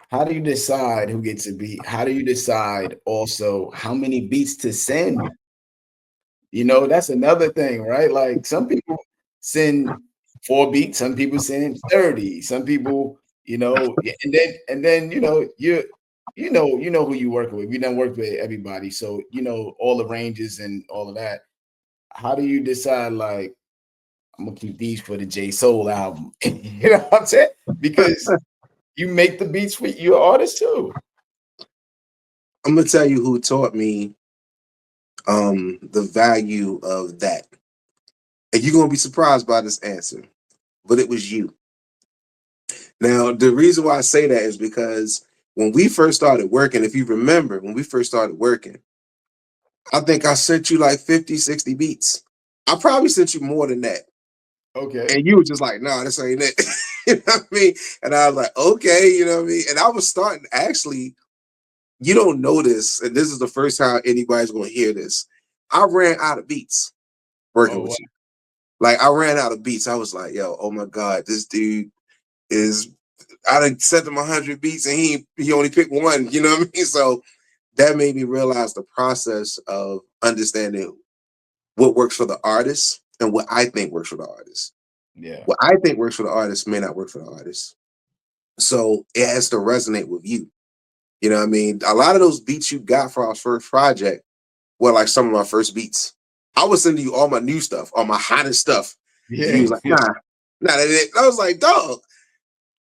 how do you decide who gets a beat? How do you decide also how many beats to send? You know, that's another thing, right? Like some people send 4 beats, some people send 30, some people, and then you know who you working with. You done worked with everybody, so you know all the ranges and all of that. How do you decide like I'm gonna keep these for the JSoul album? You know what I'm saying? Because you make the beats for your artist too. I'm gonna tell you who taught me the value of that. And you're gonna be surprised by this answer, but it was you. Now, the reason why I say that is because when we first started working, if you remember, when we first started working, I think I sent you like 50, 60 beats. I probably sent you more than that. Okay. And you were just like, nah, this ain't it. You know what I mean? And I was like, okay, you know what I mean? And I was starting, actually, you don't know this, and this is the first time anybody's gonna hear this. I ran out of beats working Oh, wow. with you. Like I ran out of beats. I was like, yo, oh my God, this dude is I done sent him 100 beats and he only picked one, you know what I mean? So that made me realize the process of understanding what works for the artist and what I think works for the artist. Yeah. What I think works for the artist may not work for the artist. So it has to resonate with you. You know what I mean? A lot of those beats you got for our first project were like some of my first beats. I was sending you all my new stuff, all my hottest stuff. And you Yeah. was like, nah, that ain't it. I was like, dog.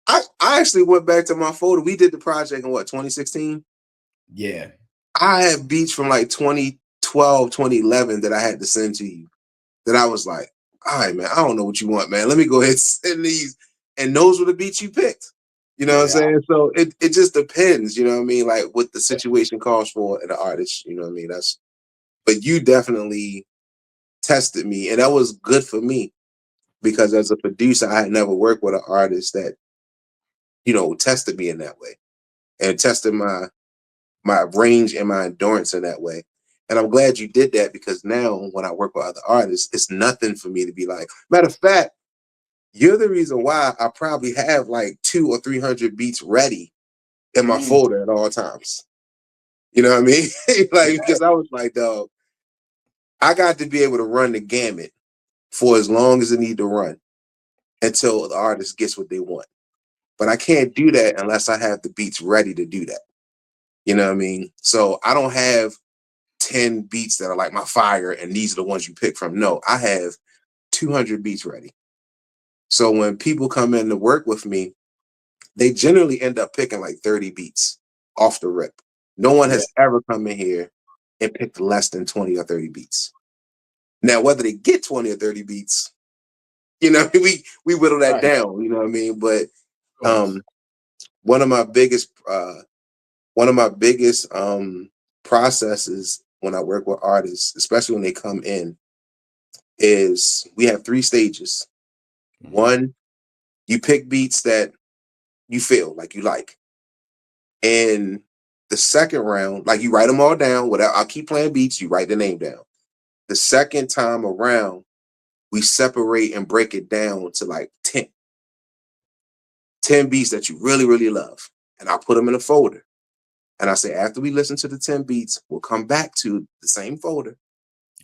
I actually went back to my folder. We did the project in what, 2016? Yeah. I had beats from like 2012, 2011 that I had to send to you. That I was like, all right, man, I don't know what you want, man. Let me go ahead and send these. And those were the beats you picked. You know what I'm Yeah. saying? So it just depends, you know what I mean? Like what the situation calls for an artist, you know what I mean? But you definitely tested me, and that was good for me because as a producer, I had never worked with an artist that, tested me in that way and tested my range and my endurance in that way. And I'm glad you did that because now when I work with other artists, it's nothing for me to be like. Matter of fact, you're the reason why I probably have like 200 or 300 beats ready in my Mm. folder at all times. You know what I mean? Like, Yeah. because I was like, dog, I got to be able to run the gamut for as long as it need to run until the artist gets what they want. But I can't do that unless I have the beats ready to do that. You know what I mean? So I don't have 10 beats that are like my fire and these are the ones you pick from. No, I have 200 beats ready. So when people come in to work with me, they generally end up picking like 30 beats off the rip. No one Yeah. has ever come in here and picked less than 20 or 30 beats. Now, whether they get 20 or 30 beats, we whittle that Right. Of down, you know what I mean? But course. um one of my biggest processes when I work with artists, especially when they come in, is we have 3 stages. Mhm. One, you pick beats that you feel like you like. And the second round, like you write them all down. Whatever, I'll keep playing beats, you write the name down. The second time around, we separate and break it down to like 10 beats that you really, really love. And I'll put them in a folder. And I say, after we listen to the 10 beats, we'll come back to the same folder.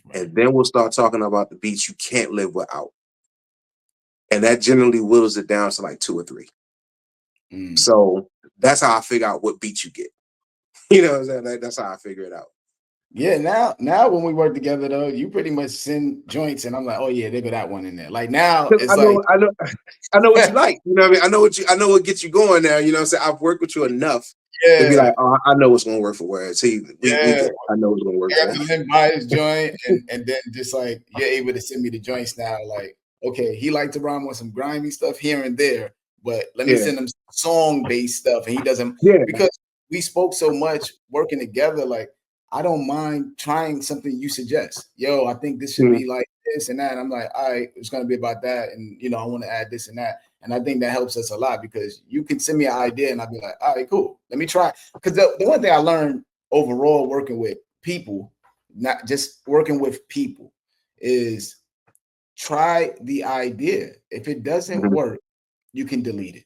Right. And then we'll start talking about the beats you can't live without. And that generally whittles it down to like 2 or 3. Mm. So that's how I figure out what beats you get. You know what I'm saying? That's how I figure it out. Yeah. Now when we work together though, you pretty much send joints, and I'm like, oh yeah, they got that one in there. Like now, Because it's like, I know what you like. You know what I mean? I know what gets you going now. You know what I'm saying? I've worked with you enough to be yeah, like, oh, I know what's gonna work for Words. We yeah. good. I know what's gonna work I for got him. to then buy his joint, and then just like you're able to send me the joints now. Like, okay, he liked to rhyme with some grimy stuff here and there, but let me Yeah. send him song based stuff, and he doesn't, Yeah. because we spoke so much working together. Like, I don't mind trying something you suggest. Yo, I think this should Mm. be like this and that. And I'm like, all right, it's gonna be about that, and I want to add this and that. And I think that helps us a lot because you can send me an idea, and I'll be like, all right, cool. Let me try. Because the one thing I learned overall working with people, not just working with people, is try the idea. If it doesn't Mhm. work, you can delete it.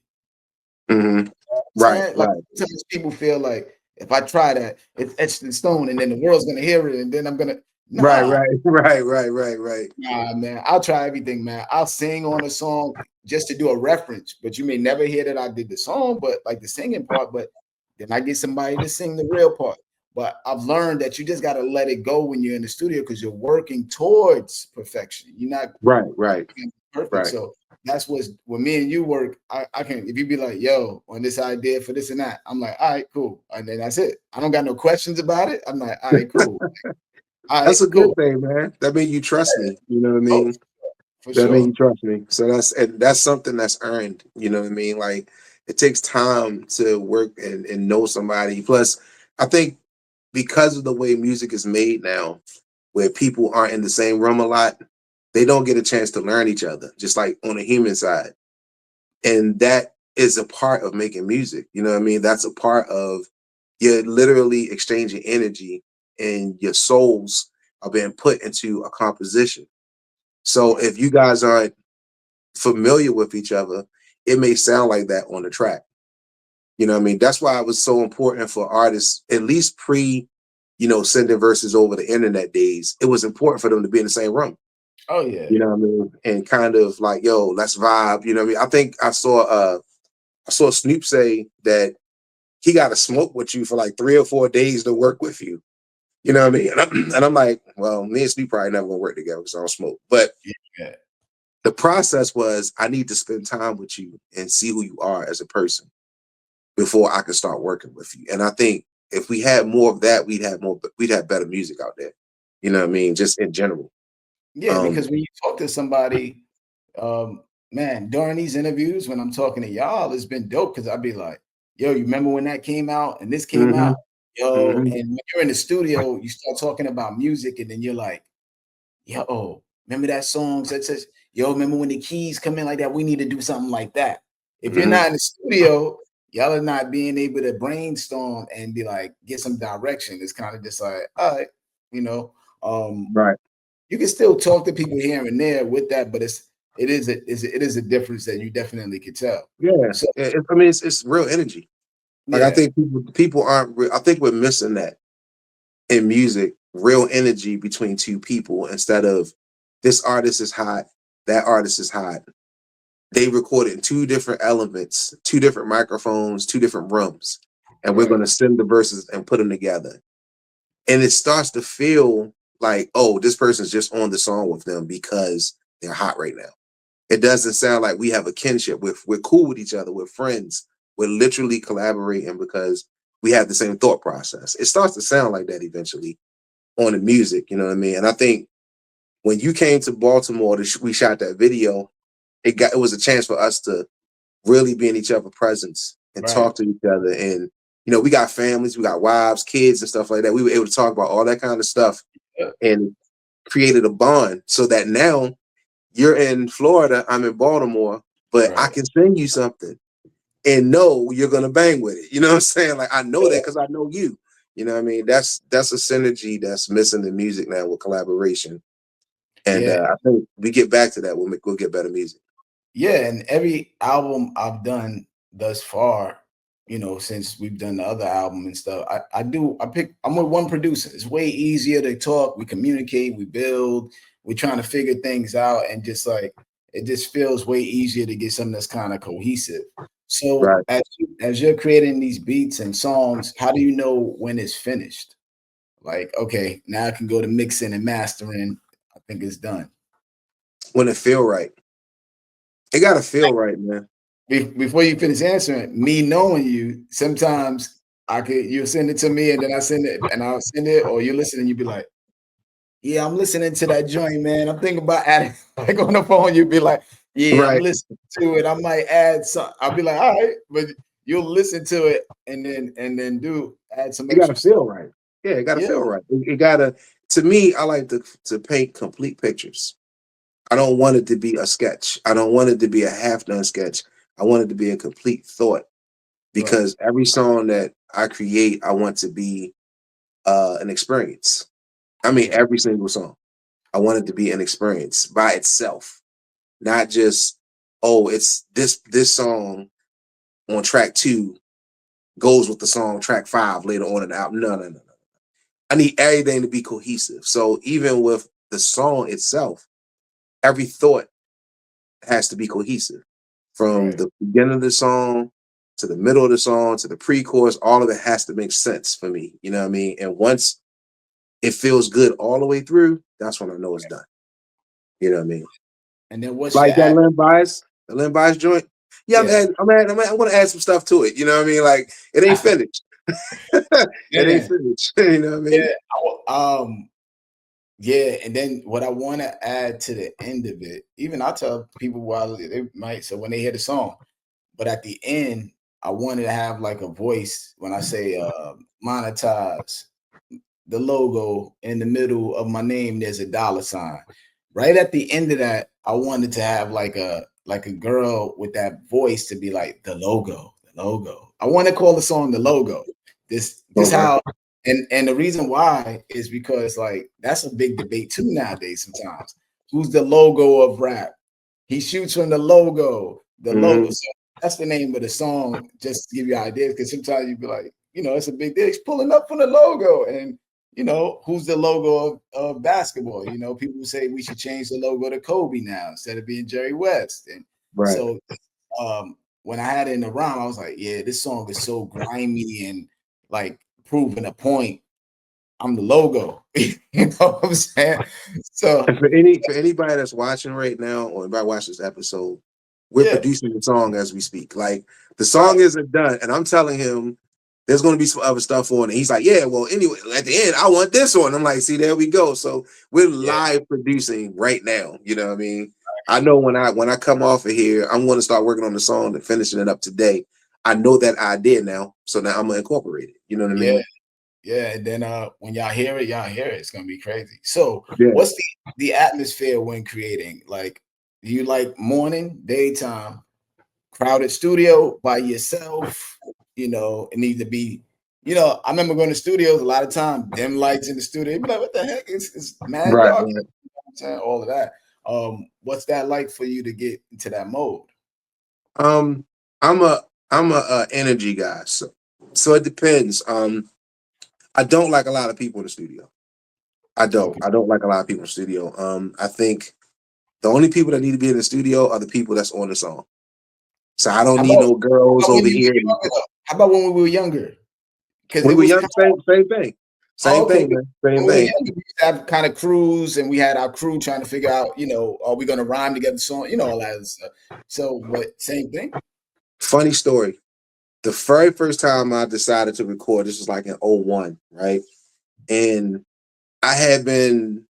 Mhm. Right, Saying like right. sometimes people feel like if I try that, it's etched in stone, and then the world's gonna hear it, and then I'm gonna Right, nah. right, right, right, right, right. Nah, man, I'll try everything, man. I'll sing on a song just to do a reference, but you may never hear that I did the song, but like the singing part, but then I get somebody to sing the real part. But I've learned that you just got to let it go when you're in the studio because you're working towards perfection. You're not Right, right, perfect. right. So that's what's when me and you work. I can if you be like, yo, on this idea for this and that, I'm like, all right, cool. And then that's it. I don't got no questions about it. I'm like, all right, cool. All right, That's a good cool. thing, man. That means you trust me. You know what I Oh, mean? for That means sure. you trust me. So that's something that's earned. You know what I mean? Like it takes time to work and know somebody. Plus, I think because of the way music is made now, where people aren't in the same room a lot, they don't get a chance to learn each other, just like on the human side. And that is a part of making music. You know what I mean? That's a part of you're literally exchanging energy and your souls are being put into a composition. So Right. if you guys aren't familiar with each other, it may sound like that on the track. You know what I mean? That's why it was so important for artists, at least pre, sending verses over the internet days. It was important for them to be in the same room. Oh yeah. You know what I mean? And kind of like, yo, let's vibe. You know what I mean? I think I saw Snoop say that he got to smoke with you for like 3 or 4 days to work with you. You know what I mean? And I'm like, well, me and Snoop probably never gonna work together because I don't smoke. But Yeah. the process was I need to spend time with you and see who you are as a person before I can start working with you. And I think if we had more of that, we'd have better music out there. You know what I mean? Just in general. Yeah, Um, because when you talk to somebody, man, during these interviews, when I'm talking to y'all, it's been dope because I'd be like, yo, you remember when that came out and this came mhm, out? Yo, mhm, and when you're in the studio, you start talking about music, and then you're like, yo, remember that song that says, yo, remember when the keys come in like that? We need to do something like that. If you're mhm. not in the studio, y'all are not being able to brainstorm and be like, get some direction. It's kind of just like, all right, you know. Right. You can still talk to people here and there with that, but it is a difference that you definitely could tell. Yeah. So I mean, it's real energy. Like I yeah, think people aren't. I think we're missing that in music. Real energy between two people instead of this artist is hot, that artist is hot. They recorded two different elements, two different microphones, two different rooms, and we're right. going to send the verses and put them together. And it starts to feel like, oh, this person's just on the song with them because they're hot right now. It doesn't sound like we have a kinship. We're cool with each other. We're friends. We're literally collaborating because we have the same thought process. It starts to sound like that eventually on the music. You know what I mean? And I think when you came to Baltimore, we shot that video. It was a chance for us to really be in each other's presence and Right. talk to each other. And we got families, we got wives, kids, and stuff like that. We were able to talk about all that kind of stuff Yeah, and created a bond so that now you're in Florida, I'm in Baltimore, but I right. can send you something and know you're gonna bang with it. You know what I'm saying? Like I know that because I know you. You know what I mean? That's a synergy that's missing in music now with collaboration. And Yeah. I think we get back to that, we'll get better music. Yeah, and every album I've done thus far, since we've done the other album and stuff, I'm with one producer. It's way easier to talk, we communicate, we build, we're trying to figure things out, and just like it just feels way easier to get something that's kind of cohesive. So Right. as you're creating these beats and songs, how do you know when it's finished? Like, okay, now I can go to mixing and mastering. I think it's done. When it feel right. It gotta feel right, man. Before you finish answering, me knowing you, sometimes you'll send it to me and then I send it and I'll send it, or you listen and you be like, yeah, I'm listening to that joint, man. I'm thinking about adding like on the phone, you'd be like, yeah, I'm Right. listening to it. I might add some. I'll be like, all right, but you'll listen to it and then do add some It gotta extra stuff. feel right. Yeah, it gotta Yeah, feel right. It gotta. To me, I like to paint complete pictures. I don't want it to be a sketch. I don't want it to be a half done sketch. I want it to be a complete thought right. because every song that I create, I want to be an experience. I mean, Yeah. every single song. I want it to be an experience by itself, not just, oh, it's this song on track 2 goes with the song track 5 later on in the album. No, no, no, no. I need everything to be cohesive. So even with the song itself, every thought has to be cohesive. From Right. the beginning of the song to the middle of the song to the pre-chorus, all of it has to make sense for me. You know what I mean? And once it feels good all the way through, that's when I know it's done. You know what I mean? And then what's Like your that act? the Len Bias joint. Yeah, Yeah. I'm gonna add some stuff to it. You know what I mean? Like it ain't finished. It ain't Yeah. finished. You know what I Yeah. mean? Yeah, and then what I want to add to the end of it, even I tell people while they might, so when they hear the song, but at the end, I wanted to have like a voice when I say monetize the logo in the middle of my name. There's a dollar sign. Right at the end of that, I wanted to have like a girl with that voice to be like the logo, the logo. I want to call the song the logo. This Okay. how and the reason why is because like that's a big debate too nowadays sometimes. Who's the logo of rap? He shoots from the logo, the logo. Mm-hmm. So that's the name of the song, just to give you ideas. Because sometimes you'd be like, it's a big deal. He's pulling up from the logo. And who's the logo of basketball? People say we should change the logo to Kobe now instead of being Jerry West. And Right. so when I had it in the rhyme, I was like, yeah, this song is so grimy and like proving a point. I'm the logo. You know what I'm saying? So And for anybody that's watching right now, or anybody watch this episode, we're yeah, producing the song as we speak. Like the song right. isn't done, and I'm telling him there's going to be some other stuff on it. He's like, yeah, well, anyway, at the end, I want this one. I'm like, see, there we go. So we're Yeah. live producing right now. You know what I mean? I know when I come off of here, I'm going to start working on the song and finishing it up today. I know that idea now, so now I'm gonna incorporate it. You know what I Yeah. mean? Yeah, and then when y'all hear it, it's gonna be crazy. So, Yeah. what's the atmosphere when creating? Like, do you like morning, daytime, crowded studio by yourself? It needs to be. I remember going to studios a lot of time, dim lights in the studio. You'd be like, what the heck? It's mad Right. dark. Right. I'm saying all of that. What's that like for you to get into that mode? Um, I'm a energy guy, so it depends. I don't like a lot of people in the studio. I don't. Okay. I don't like a lot of people in the studio. I think the only people that need to be in the studio are the people that's on the song. So I don't How need about, no girls when over you here. were younger? Though? How about when we were younger? Because When it we were was young, kind same thing. Oh, Same okay. thing, man. Same When we were thing. young, we used to have kind of crews, and we had our crew trying to figure out, are we going to rhyme together, song, all that other stuff. So, but same thing. Funny story. The very first time I decided to record, this was like in '01, right? And I had been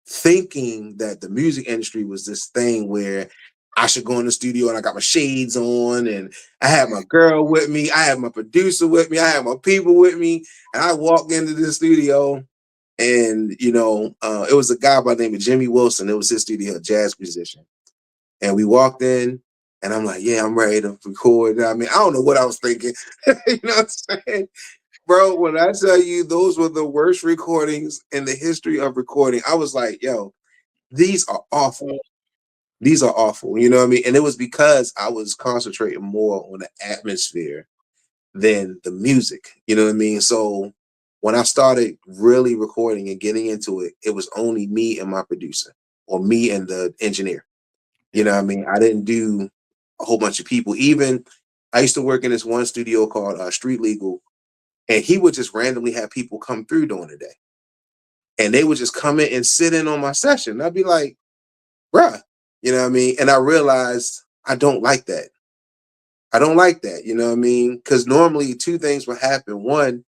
thinking that the music industry was this thing where I should go in the studio and I got my shades on and I had my girl with me, I had my producer with me, I had my people with me, and I walked into the studio and it was a guy by the name of Jimmy Wilson. It was his studio, a jazz musician, and we walked in. And I'm like, yeah, I'm ready to record. I mean, I don't know what I was thinking. You know what I'm saying? Bro, when I tell you those were the worst recordings in the history of recording, I was like, yo, these are awful. These are awful. You know what I mean? And it was because I was concentrating more on the atmosphere than the music. You know what I mean? So when I started really recording and getting into it, it was only me and my producer or me and the engineer. You know Yeah. what I mean? I didn't do a whole bunch of people. Even I used to work in this one studio called Street Legal, and he would just randomly have people come through during the day. And they would just come in and sit in on my session. I'd be like, bruh, you know what I mean? And I realized I don't like that. I don't like that, you know what I mean? Because normally two things would happen. One,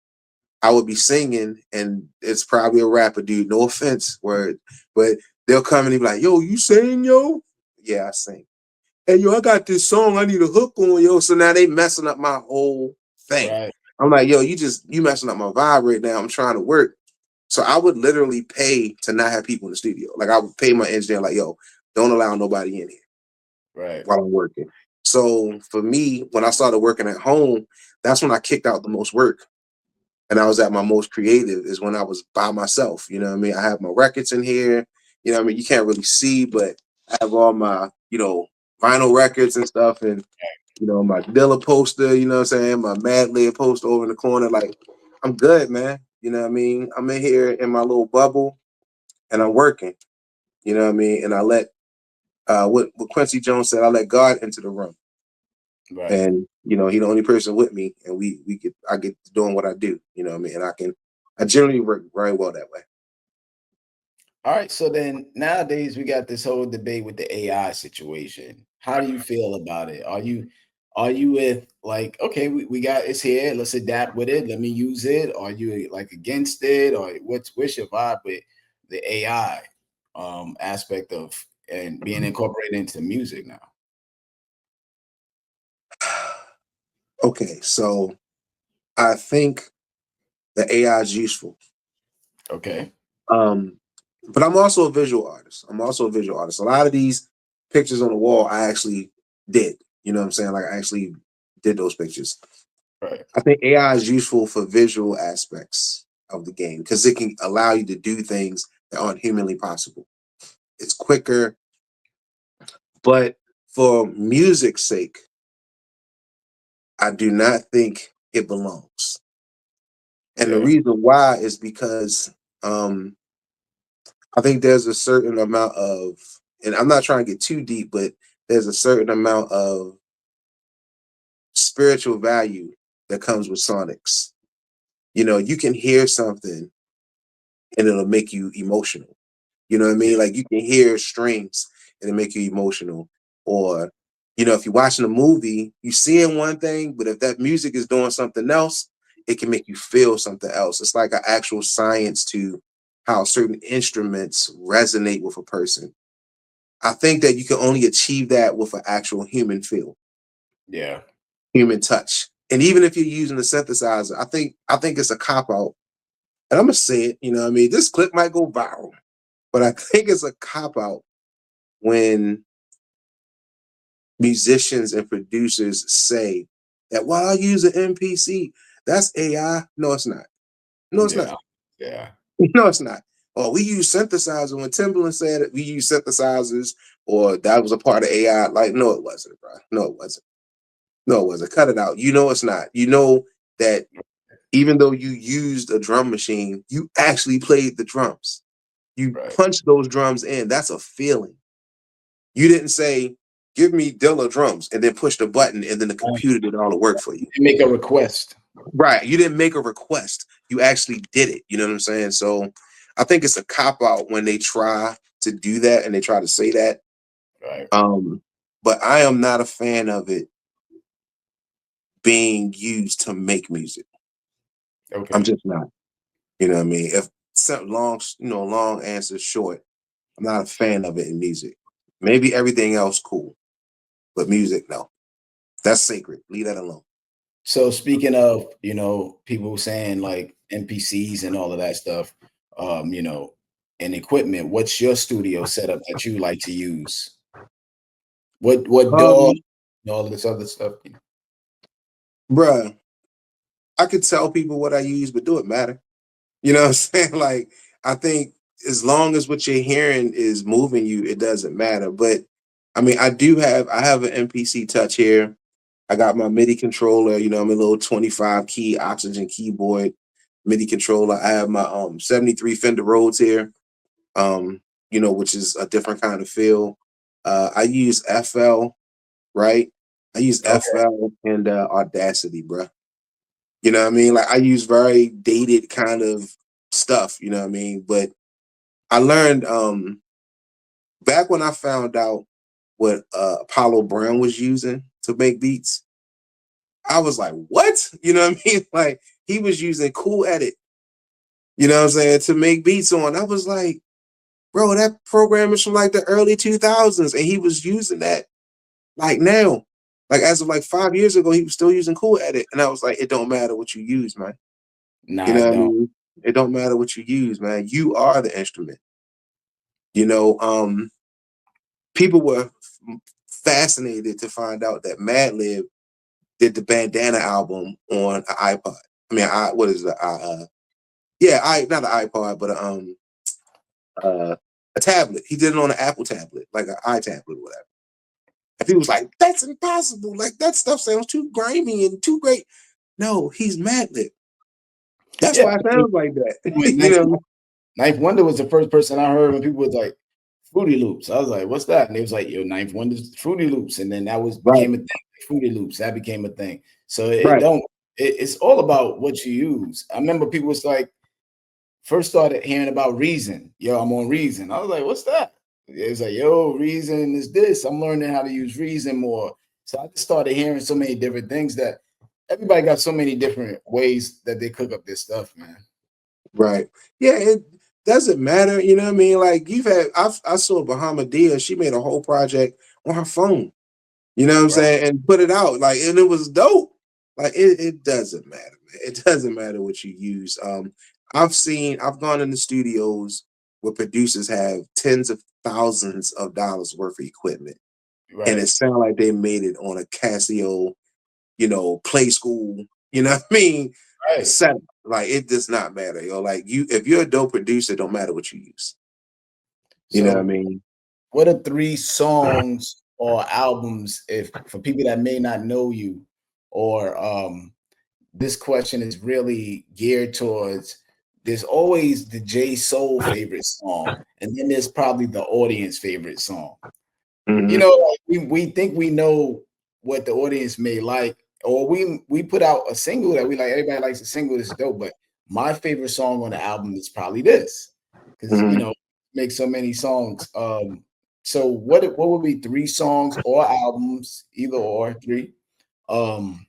I would be singing and it's probably a rapper dude, no offense, word, but they'll come and be like, yo, you sing, yo? Yeah, I sing. Hey, yo, I got this song I need a hook on, yo. So now they messing up my whole thing. Right. I'm like, yo, you messing up my vibe right now. I'm trying to work. So I would literally pay to not have people in the studio. Like I would pay my engineer, like, yo, don't allow nobody in here Right. while I'm working. So for me, when I started working at home, that's when I kicked out the most work. And I was at my most creative is when I was by myself. You know what I mean? I have my records in here. You know what I mean? You can't really see, but I have all my, vinyl records and stuff, and my Dilla poster, you know what I'm saying? My Mad Lib poster over in the corner. Like, I'm good, man. You know what I mean? I'm in here in my little bubble and I'm working. You know what I mean? And I let what Quincy Jones said, I let God into the room. Right. And he the only person with me, and I get doing what I do, you know what I mean? And I generally work very well that way. All right. So then nowadays we got this whole debate with the AI situation. How do you feel about it? Are you with like, okay, we got it's here, let's adapt with it, let me use it? Are you like against it? Or what's your vibe with the AI aspect of and being incorporated into music now? Okay, so I think the AI is useful. Okay. But I'm also a visual artist. A lot of these pictures on the wall I actually did. You know what I'm saying? Like I actually did those pictures. Right. I think AI is useful for visual aspects of the game because it can allow you to do things that aren't humanly possible. It's quicker, but for music's sake, I do not think it belongs. And the Okay. reason why is because I think there's a certain amount of, and I'm not trying to get too deep, but there's a certain amount of spiritual value that comes with sonics. You can hear something and it'll make you emotional. You know what I Yeah. mean? Like you can hear strings and it make you emotional. Or, if you're watching a movie, you seeing one thing, but if that music is doing something else, it can make you feel something else. It's like an actual science to how certain instruments resonate with a person. I think that you can only achieve that with an actual human feel, Yeah. human touch. And even if you're using a synthesizer, I think it's a cop out. And I'm gonna say it, you know what I mean? This clip might go viral, but I think it's a cop out when musicians and producers say that while I use an MPC, that's AI. No, it's not. No, it's not. Yeah. Yeah. No, it's not. Or we use synthesizer when Timbaland said it, we use synthesizers, or that was a part of AI. Like, no, it wasn't, bro. No, it wasn't. No, it wasn't. Cut it out. You know it's not. You know that even though you used a drum machine, you actually played the drums. You Right. punched those drums in. That's a feeling. You didn't say, give me Dilla drums and then push the button and then the computer did all the work for you. Make a request. Right. You didn't make a request. You actually did it. You know what I'm saying? So I think it's a cop out when they try to do that and they try to say that. Right. But I am not a fan of it being used to make music. I'm Okay. just not. You know what I mean? If long answer short, I'm not a fan of it in music. Maybe everything else cool, but music, no. That's sacred. Leave that alone. So speaking of, people saying like NPCs and all of that stuff, and equipment, what's your studio setup that you like to use? What dog Um, and all of this other stuff? Bruh, I could tell people what I use, but do it matter? You know what I'm saying? Like, I think as long as what you're hearing is moving you, it doesn't matter. But I mean, I have an MPC touch here. I got my MIDI controller, I'm a little 25 key oxygen keyboard MIDI controller. I have my 73 Fender Rhodes here, which is a different kind of feel. I use FL, right? I use Okay. FL and Audacity, bruh. You know what I mean? Like I use very dated kind of stuff, you know what I mean? But I learned back when I found out what Apollo Brown was using to make beats, I was like, what? You know what I mean? Like he was using Cool Edit, you know what I'm saying, to make beats on. I was like, bro, that program is from like the early 2000s. And he was using that like now. Like as of like 5 years ago, he was still using Cool Edit. And I was like, it don't matter what you use, man. You Nah, know I what I don't. mean? It don't matter what you use, man. You are the instrument. You know, people were fascinated to find out that Madlib did the Bandana album on an iPod. I mean, what is it? Yeah, I not an iPod, but uh, a tablet. He did it on an Apple tablet, like an iTablet or whatever. And people was like, that's impossible. Like that stuff sounds too grimy and too great. No, he's mad lit. That's Yeah, why it sounds like that. when You know? Ninth Wonder was the first person I heard when people was like Fruity Loops. I was like, what's that? And they was like, yo, Ninth Wonder's Fruity Loops. And then that Right, became a thing. Fruity Loops, that became a thing. So it right, don't, it's all about what you use. I remember people was like, first started hearing about Reason. Yo, I'm on Reason. I was like, what's that? It was like, yo, Reason is this. I'm learning how to use Reason more. So I just started hearing so many different things that everybody got so many different ways that they cook up their stuff, man. right. Yeah, it doesn't matter. You know what I mean? Like I saw Bahamadia. She made a whole project on her phone. You know what I'm Right. saying? And put it out. Like, and it was dope. Like it doesn't matter, man. It doesn't matter what you use. I've gone in the studios where producers have tens of thousands of dollars worth of equipment. And Right. it sounded like they made it on a Casio, Play School, you know what I mean? Right. Setup. Like it does not matter, yo. Like if you're a dope producer, it don't matter what you use. You know what I So mean? what are 3 songs or albums, if for people that may not know you, or this question is really geared towards, there's always the JSoul favorite song, and then there's probably the audience favorite song. You Mhm. know, like we think we know what the audience may like, or we put out a single that we like. Everybody likes a single that's dope, but my favorite song on the album is probably this, because Mhm. make so many songs. So what would be 3 songs or albums, either or three, um,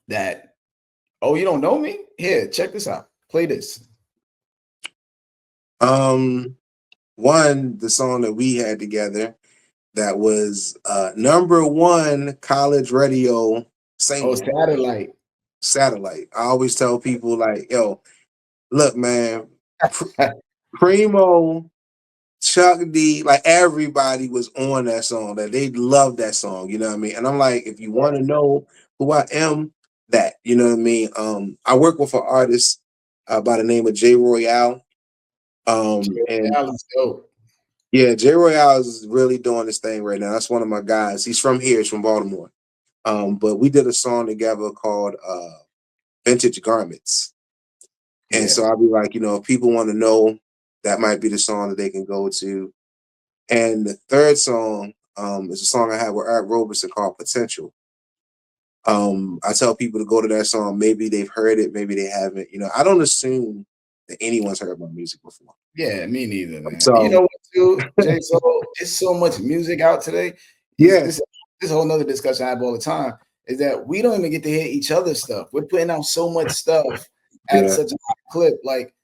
that, oh, you don't know me? Here, check this out. Play this. Um, One, the song that we had together that was number one college radio Oh, single, Satellite. Satellite. I always tell people like, yo, look, man, Primo, Chuck D, like everybody was on that song. That they love that song, you know what I mean? And I'm like, if you want to know who I am, that, you know what I mean? I work with an artist by the name of J Royale. And Dallas dope. yeah, J Royale is really doing this thing right now. That's one of my guys. He's from here, he's from Baltimore. But we did a song together called Vintage Garments. And Yeah. so I'll be like, if people want to know, that might be the song that they can go to. And the third song is a song I have with Eric Roberson called Potential. I tell people to go to that song. Maybe they've heard it, maybe they haven't. I don't assume that anyone's heard my music before. Yeah, me neither, man. You So know what, too, Jay? So it's so much music out today. Is yeah, this whole nother discussion I have all the time, is that we don't even get to hear each other's stuff. We're putting out so much stuff at yeah, such a high clip, like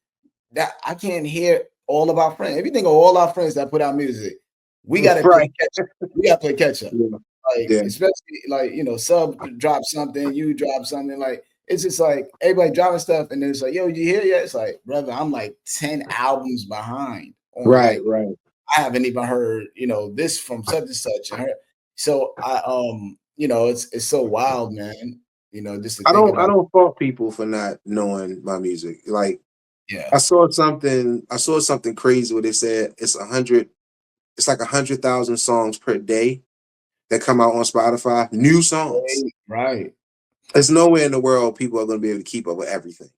that I can't hear all of our friends. If you think of all our friends that put out music, we gotta play right. catch up. We gotta play catch up. Yeah, Like, yeah, especially like, Sub drop something, you drop something, like it's just like everybody dropping stuff, and then it's like, yo, you hear yet? It's like, brother, I'm like 10 albums behind on, right, like, right. I haven't even heard, this from such and such. And her. So it's so wild, man. Just to I think don't I about, don't fault people for not knowing my music. Like yeah, I saw something crazy where they said it's like 100,000 songs per day that come out on Spotify. New songs. right. There's nowhere in the world people are gonna be able to keep up with everything.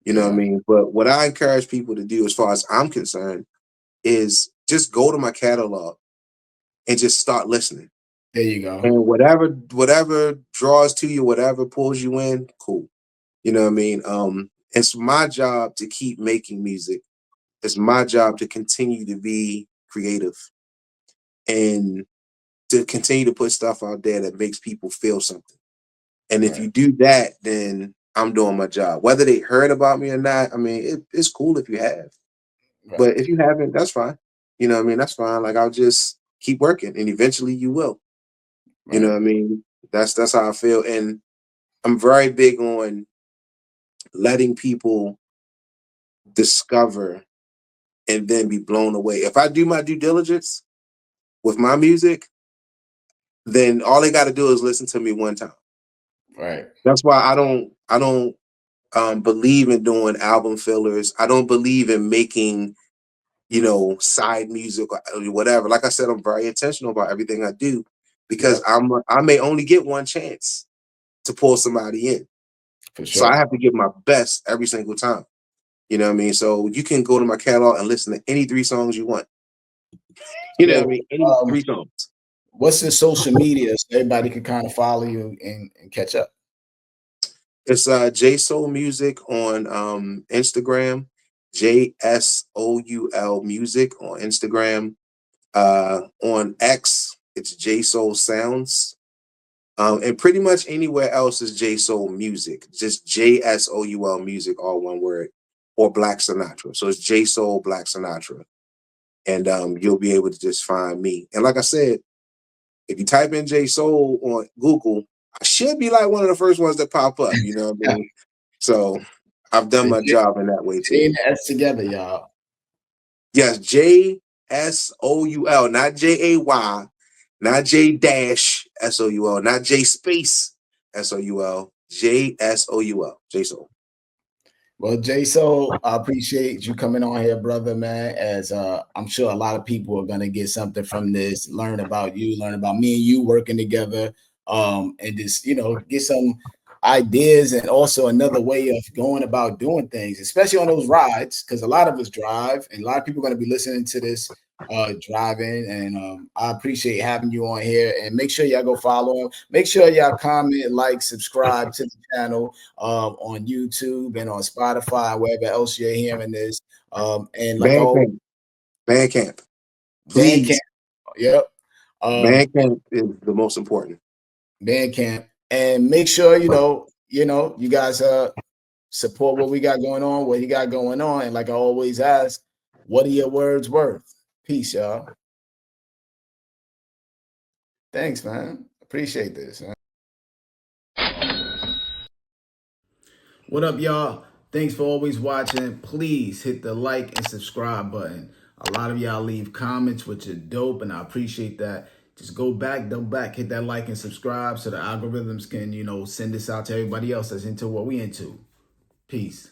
You know what I Yeah, mean? But what I encourage people to do, as far as I'm concerned, is just go to my catalog and just start listening. there you go. And whatever draws to you, whatever pulls you in, cool. You know what I mean? It's my job to keep making music. It's my job to continue to be creative and to continue to put stuff out there that makes people feel something. And if you Right, do that, then I'm doing my job. Whether they heard about me or not, I mean, it's cool if you have. right, But if you haven't, that's fine. You know what I mean? That's fine. Like I'll just keep working and eventually you will. You know right, what I mean? That's how I feel. And I'm very big on letting people discover and then be blown away. If I do my due diligence with my music, then all they got to do is listen to me one time. right. That's why I don't believe in doing album fillers. I don't believe in making side music or whatever. Like I said, I'm very intentional about everything I do because I may only get one chance to pull somebody in. For So I sure. have to give my best every single time. You know what I mean? So you can go to my catalog and listen to any 3 songs you want. You know what I Yo, mean? Any 3 songs. what's the social media so everybody can kind of follow you and catch up? It's JSoul Music on Instagram, JSoul Music on Instagram. On X, it's JSoul Sounds. And pretty much anywhere else is JSoul Music, just JSoul Music, all one word, or Black Sinatra. So it's JSoul Black Sinatra. And you'll be able to just find me. And like I said, if you type in JSoul on Google, I should be like one of the first ones that pop up. You know what I mean? So I've done The my job in that way J too. and the S together, y'all. Yes, JSoul, not JAY, not J dash SOUL, not J space SOUL, JSOUL, JSoul. Well, JSoul, I appreciate you coming on here, brother, man. As I'm sure a lot of people are gonna get something from this, learn about you, learn about me and you working together, and just get some ideas and also another way of going about doing things, especially on those rides, because a lot of us drive, and a lot of people are gonna be listening to this driving. And I appreciate having you on here. And make sure y'all go follow him. Make sure y'all comment, like, subscribe to the channel on YouTube and on Spotify, wherever else you're hearing this. And like Bandcamp, Bandcamp, Bandcamp, please. yep. Bandcamp is the most important. Bandcamp, and make sure you guys support what we got going on, what he got going on. And like I always ask, what are your words worth? Peace, y'all. Thanks, man. Appreciate this, man. What up, y'all? Thanks for always watching. Please hit the like and subscribe button. A lot of y'all leave comments, which are dope, and I appreciate that. Just go back, hit that like and subscribe so the algorithms can, send this out to everybody else that's into what we into. Peace.